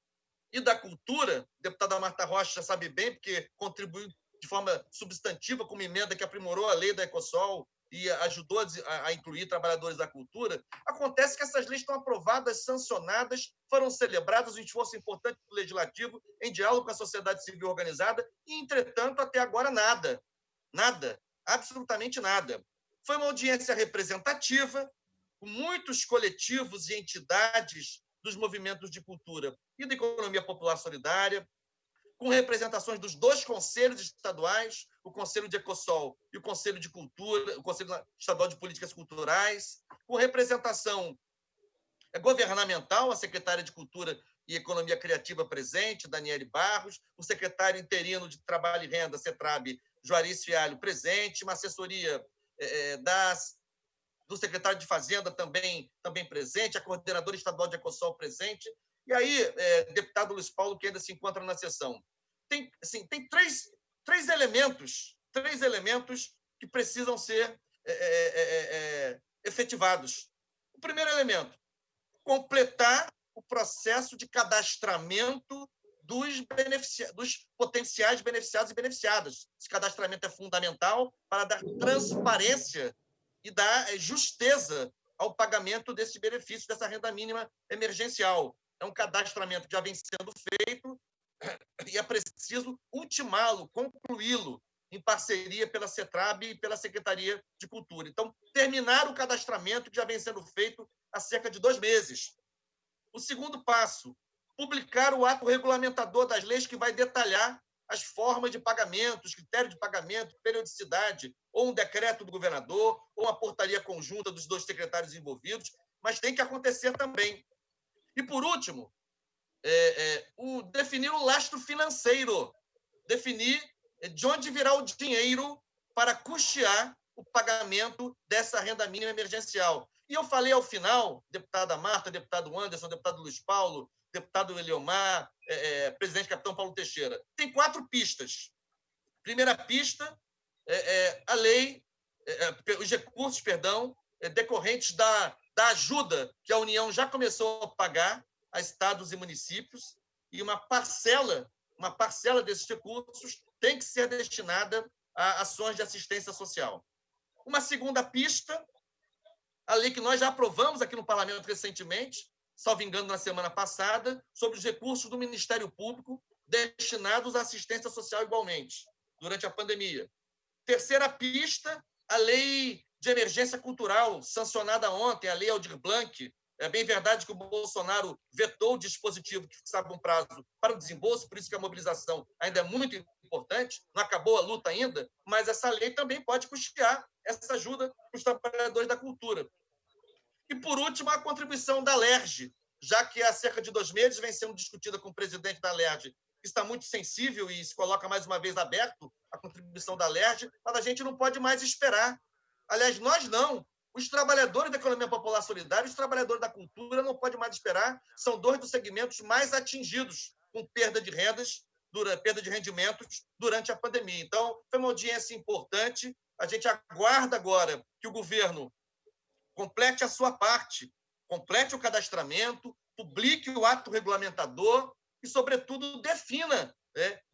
e da cultura. A deputada Marta Rocha já sabe bem, porque contribuiu de forma substantiva com uma emenda que aprimorou a lei da Ecosol e ajudou a incluir trabalhadores da cultura. Acontece que essas leis estão aprovadas, sancionadas, foram celebradas, um esforço importante do Legislativo, em diálogo com a sociedade civil organizada, e, entretanto, até agora, nada. Nada. Absolutamente nada. Foi uma audiência representativa, com muitos coletivos e entidades dos movimentos de cultura e da economia popular solidária, com representações dos dois conselhos estaduais, o Conselho de Ecosol e o Conselho de Cultura, o Conselho Estadual de Políticas Culturais, com representação governamental, a secretária de Cultura e Economia Criativa presente, Daniele Barros, o secretário interino de Trabalho e Renda, CETRAB, Juarez Fialho, presente, uma assessoria do secretário de Fazenda também presente, a coordenadora estadual de Ecosol presente, e aí, deputado Luiz Paulo, que ainda se encontra na sessão. Tem três elementos que precisam ser efetivados. O primeiro elemento, completar o processo de cadastramento dos potenciais beneficiados e beneficiadas. Esse cadastramento é fundamental para dar transparência e dar justeza ao pagamento desse benefício, dessa renda mínima emergencial. É um cadastramento que já vem sendo feito e é preciso ultimá-lo, concluí-lo, em parceria pela CETRAB e pela Secretaria de Cultura. Então, terminar o cadastramento que já vem sendo feito há cerca de 2 meses. O segundo passo, publicar o ato regulamentador das leis que vai detalhar as formas de pagamento, os critérios de pagamento, periodicidade, ou um decreto do governador, ou uma portaria conjunta dos 2 secretários envolvidos, mas tem que acontecer também. E, por último, definir o lastro financeiro, definir de onde virá o dinheiro para custear o pagamento dessa renda mínima emergencial. E eu falei ao final, deputada Marta, deputado Anderson, deputado Luiz Paulo, deputado Eliomar, presidente capitão Paulo Teixeira, tem 4 pistas. Primeira pista, a lei, os recursos, decorrentes da ajuda que a União já começou a pagar a estados e municípios, e uma parcela desses recursos tem que ser destinada a ações de assistência social. Uma segunda pista, a lei que nós já aprovamos aqui no Parlamento recentemente, salvo engano, na semana passada, sobre os recursos do Ministério Público destinados à assistência social igualmente, durante a pandemia. Terceira pista, a lei de emergência cultural, sancionada ontem, a Lei Aldir Blanc, É bem verdade que o Bolsonaro vetou o dispositivo que fixava um prazo para o desembolso, por isso que a mobilização ainda é muito importante, não acabou a luta ainda, mas essa lei também pode custear essa ajuda para os trabalhadores da cultura. E, por último, a contribuição da LERJ, já que há cerca de 2 meses vem sendo discutida com o presidente da LERJ, que está muito sensível e se coloca mais uma vez aberto a contribuição da LERJ, mas a gente não pode mais esperar. Aliás, nós não. Os trabalhadores da economia popular solidária, os trabalhadores da cultura não podem mais esperar. São 2 dos segmentos mais atingidos com perda de rendas, perda de rendimentos durante a pandemia. Então, foi uma audiência importante. A gente aguarda agora que o governo complete a sua parte, complete o cadastramento, publique o ato regulamentador e, sobretudo, defina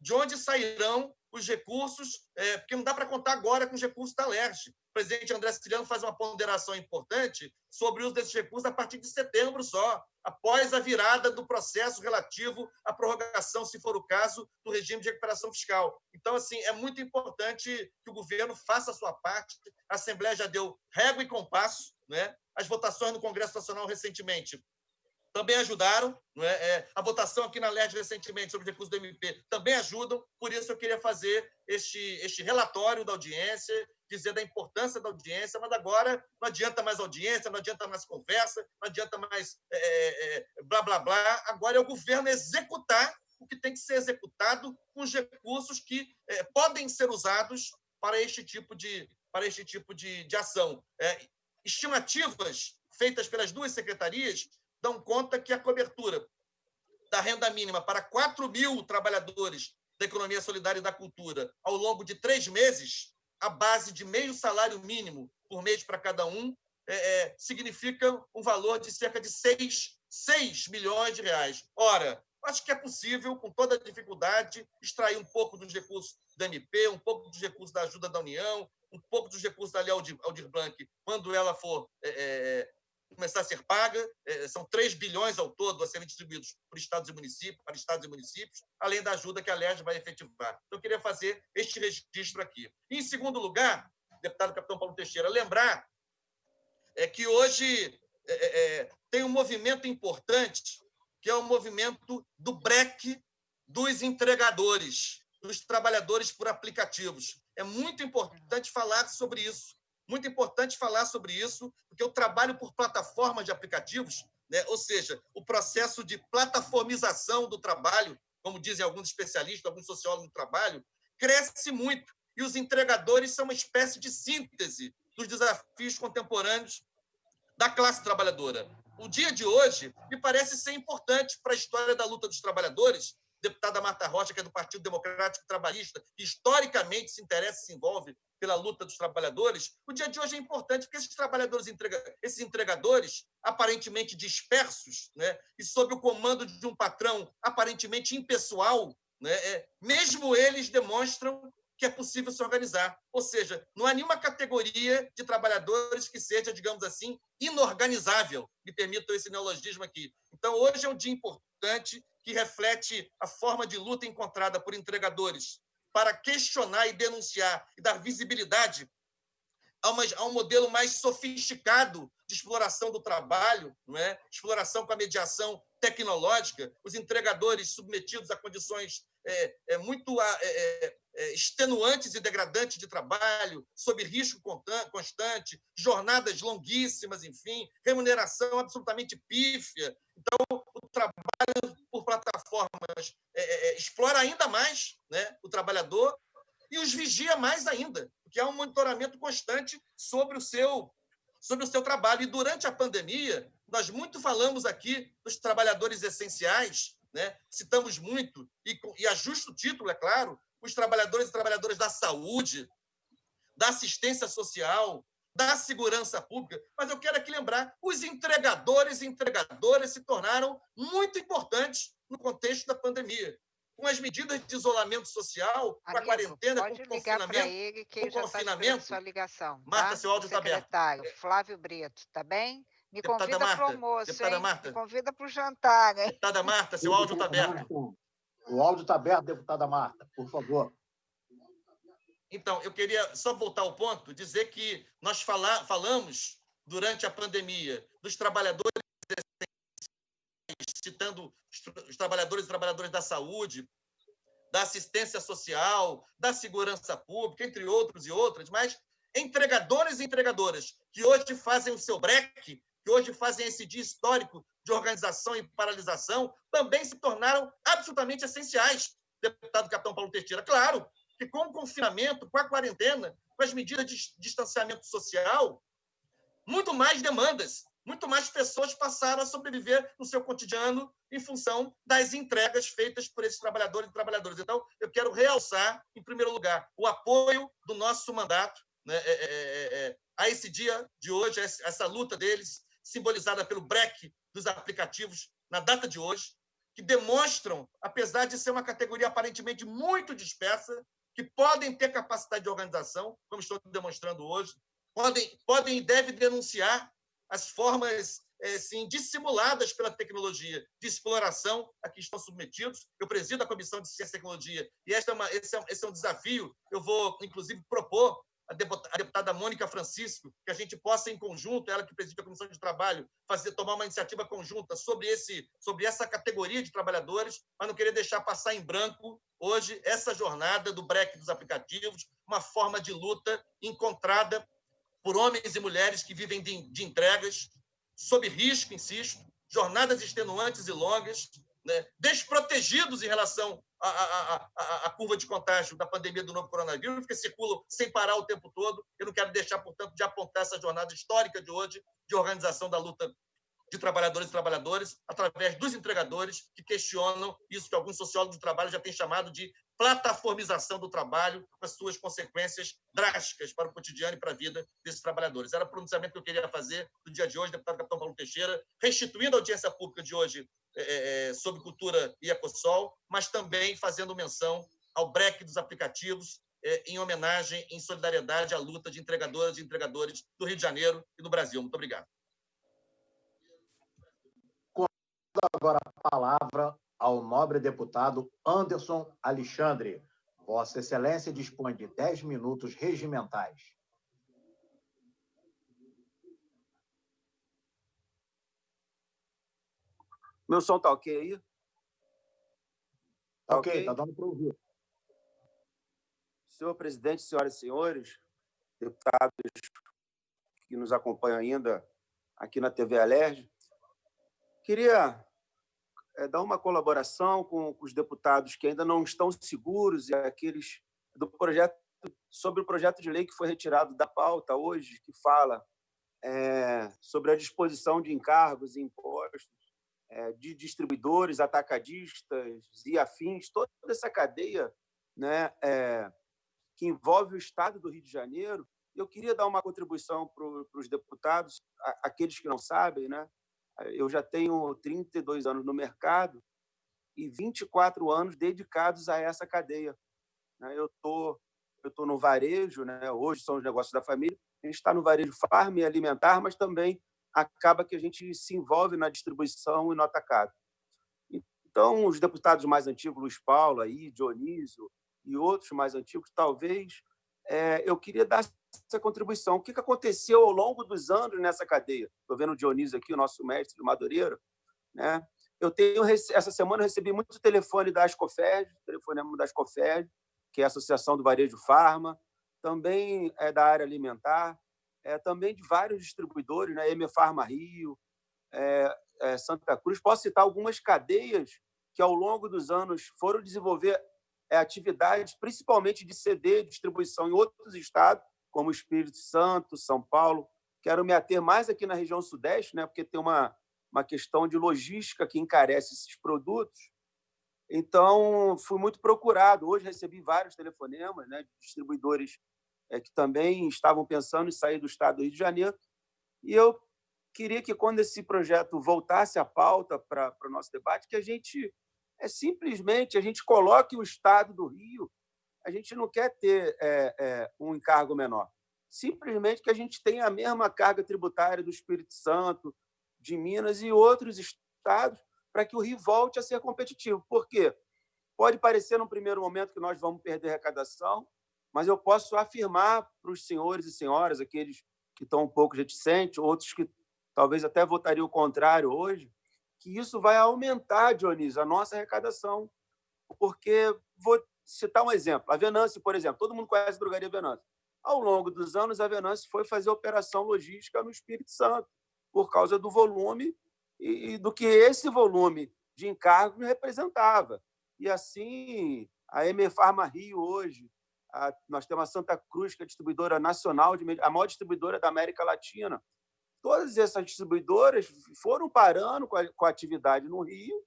de onde sairão os recursos, porque não dá para contar agora com os recursos da LERJ. O presidente André Siciliano faz uma ponderação importante sobre o uso desses recursos a partir de setembro só, após a virada do processo relativo à prorrogação, se for o caso, do regime de recuperação fiscal. Então, assim, é muito importante que o governo faça a sua parte. A Assembleia já deu régua e compasso, né? As votações no Congresso Nacional recentemente também ajudaram, não é? A votação aqui na LERJ recentemente sobre recursos do MP também ajudam, por isso eu queria fazer este relatório da audiência, dizer da importância da audiência, mas agora não adianta mais audiência, não adianta mais conversa, não adianta mais blá, blá, blá, agora é o governo executar o que tem que ser executado com os recursos que podem ser usados para este tipo de ação. Estimativas feitas pelas 2 secretarias dão conta que a cobertura da renda mínima para 4.000 trabalhadores da economia solidária e da cultura ao longo de 3 meses, a base de meio salário mínimo por mês para cada um, significa um valor de cerca de 6 milhões de reais. Ora, acho que é possível, com toda a dificuldade, extrair um pouco dos recursos da MP, um pouco dos recursos da ajuda da União, um pouco dos recursos da Lei Aldir Blanc, quando ela for começar a ser paga. São 3 bilhões ao todo a serem distribuídos para estados e municípios, além da ajuda que a LERJ vai efetivar. Então, eu queria fazer este registro aqui. E, em segundo lugar, deputado Capitão Paulo Teixeira, lembrar que hoje tem um movimento importante, que é o movimento do breque dos entregadores, dos trabalhadores por aplicativos. É muito importante falar sobre isso. Muito importante falar sobre isso, porque o trabalho por plataformas de aplicativos, né, ou seja, o processo de plataformização do trabalho, como dizem alguns especialistas, alguns sociólogos do trabalho, cresce muito. E os entregadores são uma espécie de síntese dos desafios contemporâneos da classe trabalhadora. O dia de hoje me parece ser importante para a história da luta dos trabalhadores. Deputada Marta Rocha, que é do Partido Democrático Trabalhista, que historicamente se interessa e se envolve pela luta dos trabalhadores, o dia de hoje é importante porque esses entregadores, aparentemente dispersos, né, e sob o comando de um patrão aparentemente impessoal, né, mesmo eles demonstram que é possível se organizar. Ou seja, não há nenhuma categoria de trabalhadores que seja, digamos assim, inorganizável. Me permitam esse neologismo aqui. Então, hoje é um dia importante que reflete a forma de luta encontrada por entregadores para questionar e denunciar e dar visibilidade a um modelo mais sofisticado de exploração do trabalho, não é? Exploração com a mediação tecnológica, os entregadores submetidos a condições muito extenuantes e degradantes de trabalho, sob risco constante, jornadas longuíssimas, enfim, remuneração absolutamente pífia. Então, o trabalho por plataformas explora ainda mais, né, o trabalhador e os vigia mais ainda, porque há um monitoramento constante sobre o seu trabalho. E durante a pandemia, nós muito falamos aqui dos trabalhadores essenciais, né? Citamos muito, e a justo título, é claro, os trabalhadores e trabalhadoras da saúde, da assistência social, da segurança pública. Mas eu quero aqui lembrar, os entregadores e entregadoras se tornaram muito importantes no contexto da pandemia. Com as medidas de isolamento social, com a quarentena, com o confinamento. Pode ligar para ele, que ele já está esperando sua ligação. Marta, seu áudio está aberto. Secretário Flávio Brito, tá bem? Me convida para o almoço, hein? Me convida para o jantar, hein? Deputada Marta, seu áudio está aberto. O áudio está aberto, deputada Marta, por favor. Então, eu queria só voltar ao ponto, dizer que nós falamos, durante a pandemia, dos trabalhadores citando os trabalhadores e trabalhadoras da saúde, da assistência social, da segurança pública, entre outros e outras, mas entregadores e entregadoras que hoje fazem o seu breque, que hoje fazem esse dia histórico de organização e paralisação, também se tornaram absolutamente essenciais, deputado Capitão Paulo Teixeira. Claro que com o confinamento, com a quarentena, com as medidas de distanciamento social, muito mais demandas, muito mais pessoas passaram a sobreviver no seu cotidiano em função das entregas feitas por esses trabalhadores e trabalhadoras. Então, eu quero realçar, em primeiro lugar, o apoio do nosso mandato, né, a esse dia de hoje, essa luta deles, simbolizada pelo break dos aplicativos na data de hoje, que demonstram, apesar de ser uma categoria aparentemente muito dispersa, que podem ter capacidade de organização, como estou demonstrando hoje, podem e devem denunciar as formas dissimuladas pela tecnologia de exploração a que estão submetidos. Eu presido a Comissão de Ciência e Tecnologia e esse é um desafio. Eu vou, inclusive, propor a deputada Mônica Francisco que a gente possa, em conjunto, ela que preside a Comissão de Trabalho, tomar uma iniciativa conjunta sobre essa categoria de trabalhadores, mas não querer deixar passar em branco hoje essa jornada do break dos aplicativos, uma forma de luta encontrada por homens e mulheres que vivem de entregas, sob risco, insisto, jornadas extenuantes e longas, né, desprotegidos em relação à curva de contágio da pandemia do novo coronavírus, que circulam sem parar o tempo todo. Eu não quero deixar, portanto, de apontar essa jornada histórica de hoje de organização da luta de trabalhadores e trabalhadoras através dos entregadores que questionam isso que alguns sociólogos do trabalho já têm chamado de plataformização do trabalho, com as suas consequências drásticas para o cotidiano e para a vida desses trabalhadores. Era o pronunciamento que eu queria fazer no dia de hoje, deputado Capitão Paulo Teixeira, restituindo a audiência pública de hoje sobre cultura e ecossol, mas também fazendo menção ao break dos aplicativos, em homenagem, em solidariedade à luta de entregadoras e entregadores do Rio de Janeiro e do Brasil. Muito obrigado. Agora a palavra ao nobre deputado Anderson Alexandre. Vossa Excelência dispõe de 10 minutos regimentais. Meu som está ok aí? Tá ok, está dando para ouvir. Senhor presidente, senhoras e senhores, deputados que nos acompanham ainda aqui na TV Alerj, queria dar uma colaboração com os deputados que ainda não estão seguros e aqueles sobre o projeto de lei que foi retirado da pauta hoje, que fala sobre a disposição de encargos e impostos de distribuidores, atacadistas e afins, toda essa cadeia, né, que envolve o Estado do Rio de Janeiro. Eu queria dar uma contribuição para os deputados, aqueles que não sabem, né? Eu já tenho 32 anos no mercado e 24 anos dedicados a essa cadeia. Eu tô no varejo, né? Hoje são os negócios da família, a gente está no varejo farm e alimentar, mas também acaba que a gente se envolve na distribuição e no atacado. Então, os deputados mais antigos, Luiz Paulo, aí, Dionísio e outros mais antigos, talvez, eu queria dar essa contribuição. O que aconteceu ao longo dos anos nessa cadeia? Estou vendo o Dionísio aqui, o nosso mestre de Madureira, né? Essa semana eu recebi muito telefone da Ascofed, telefonema da Ascofed, que é a Associação do Varejo Farma, também é da área alimentar, também de vários distribuidores, né? M Farma Rio, Santa Cruz. Posso citar algumas cadeias que, ao longo dos anos, foram desenvolver atividades, principalmente de CD, distribuição em outros estados, como Espírito Santo, São Paulo. Quero me ater mais aqui na região sudeste, né? Porque tem uma questão de logística que encarece esses produtos. Então, fui muito procurado. Hoje recebi vários telefonemas, né, de distribuidores que também estavam pensando em sair do estado do Rio de Janeiro. E eu queria que, quando esse projeto voltasse à pauta para o nosso debate, que a gente simplesmente a gente coloque o estado do Rio. A gente não quer ter um encargo menor. Simplesmente que a gente tenha a mesma carga tributária do Espírito Santo, de Minas e outros estados, para que o Rio volte a ser competitivo. Por quê? Pode parecer, num primeiro momento, que nós vamos perder arrecadação, mas eu posso afirmar para os senhores e senhoras, aqueles que estão um pouco reticentes, outros que talvez até votariam o contrário hoje, que isso vai aumentar, Dionísio, a nossa arrecadação. Porque, vou citar um exemplo, a Venâncio, por exemplo, todo mundo conhece a drogaria Venâncio. Ao longo dos anos, a Venâncio foi fazer operação logística no Espírito Santo, por causa do volume e do que esse volume de encargos representava. E assim, a ME Pharma Rio hoje, nós temos a Santa Cruz, que é a distribuidora nacional, a maior distribuidora da América Latina. Todas essas distribuidoras foram parando com a atividade no Rio,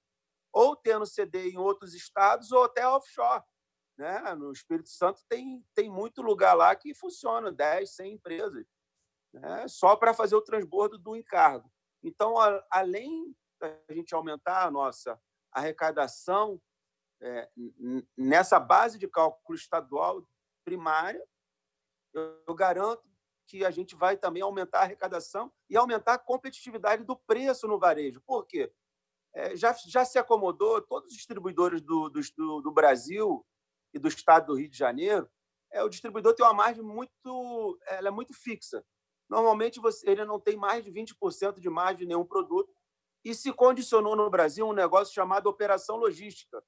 ou tendo CD em outros estados, ou até offshore. Né? No Espírito Santo tem muito lugar lá que funciona, 10, 100 empresas, né? Só para fazer o transbordo do encargo. Então, além da gente aumentar a nossa arrecadação nessa base de cálculo estadual primária, eu garanto que a gente vai também aumentar a arrecadação e aumentar a competitividade do preço no varejo. Por quê? Já se acomodou, todos os distribuidores do Brasil e do estado do Rio de Janeiro, o distribuidor tem uma margem muito fixa. Normalmente, ele não tem mais de 20% de margem em nenhum produto e se condicionou no Brasil um negócio chamado operação logística.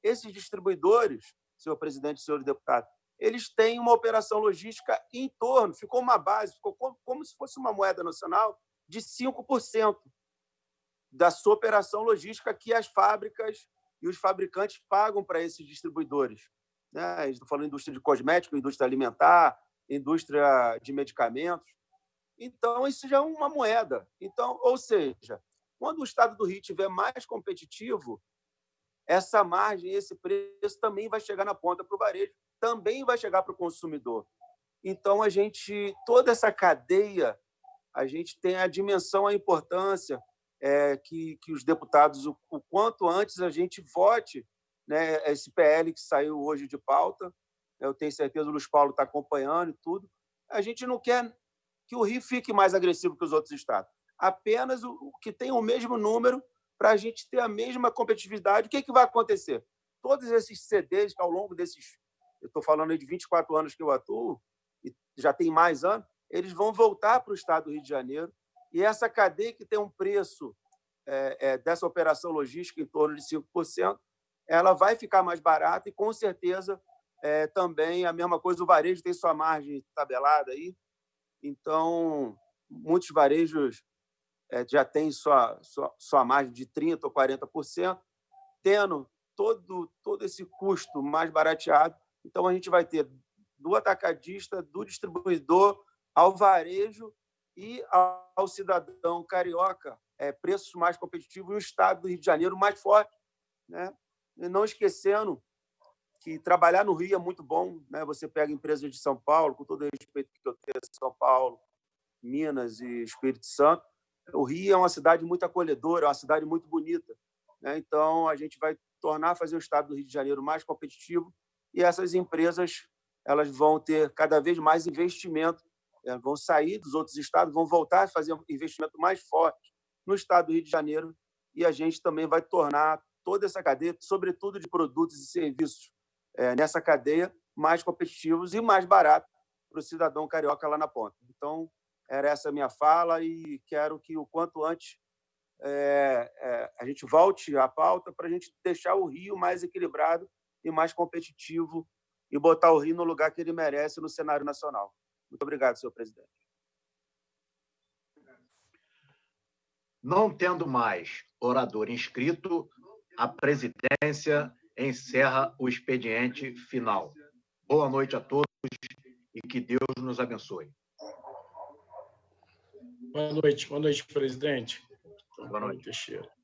Esses distribuidores, senhor presidente e senhores deputados, eles têm uma operação logística em torno, ficou uma base, ficou como se fosse uma moeda nacional de 5% da sua operação logística que as fábricas e os fabricantes pagam para esses distribuidores. Né? Estou falando de indústria de cosméticos, indústria alimentar, indústria de medicamentos. Então, isso já é uma moeda. Então, ou seja, quando o estado do Rio estiver mais competitivo, essa margem, esse preço também vai chegar na ponta para o varejo, também vai chegar para o consumidor. Então, toda essa cadeia, a gente tem a dimensão, a importância que os deputados, o quanto antes a gente vote, né, esse PL que saiu hoje de pauta. Eu tenho certeza que o Luiz Paulo está acompanhando e tudo. A gente não quer que o Rio fique mais agressivo que os outros estados. Apenas o que tem o mesmo número para a gente ter a mesma competitividade. O que vai acontecer? Todos esses CDs que ao longo desses... Eu estou falando aí de 24 anos que eu atuo, e já tem mais anos, eles vão voltar para o estado do Rio de Janeiro, e essa cadeia que tem um preço dessa operação logística em torno de 5%, ela vai ficar mais barata e, com certeza, também a mesma coisa, o varejo tem sua margem tabelada aí, então muitos varejos já têm sua margem de 30% ou 40%, tendo todo esse custo mais barateado. Então, a gente vai ter do atacadista, do distribuidor, ao varejo e ao cidadão carioca preços mais competitivos e o estado do Rio de Janeiro mais forte. Né? E não esquecendo que trabalhar no Rio é muito bom. Né? Você pega empresas de São Paulo, com todo o respeito que eu tenho a São Paulo, Minas e Espírito Santo, o Rio é uma cidade muito acolhedora, é uma cidade muito bonita. Né? Então, a gente vai fazer o estado do Rio de Janeiro mais competitivo e essas empresas elas vão ter cada vez mais investimento, vão sair dos outros estados, vão voltar a fazer um investimento mais forte no estado do Rio de Janeiro e a gente também vai tornar toda essa cadeia, sobretudo de produtos e serviços, nessa cadeia, mais competitivos e mais baratos para o cidadão carioca lá na ponta. Então, era essa a minha fala e quero que o quanto antes a gente volte à pauta para a gente deixar o Rio mais equilibrado e mais competitivo e botar o Rio no lugar que ele merece no cenário nacional. Muito obrigado, senhor presidente. Não tendo mais orador inscrito, a presidência encerra o expediente final. Boa noite a todos e que Deus nos abençoe. Boa noite, presidente. Boa noite. Teixeira.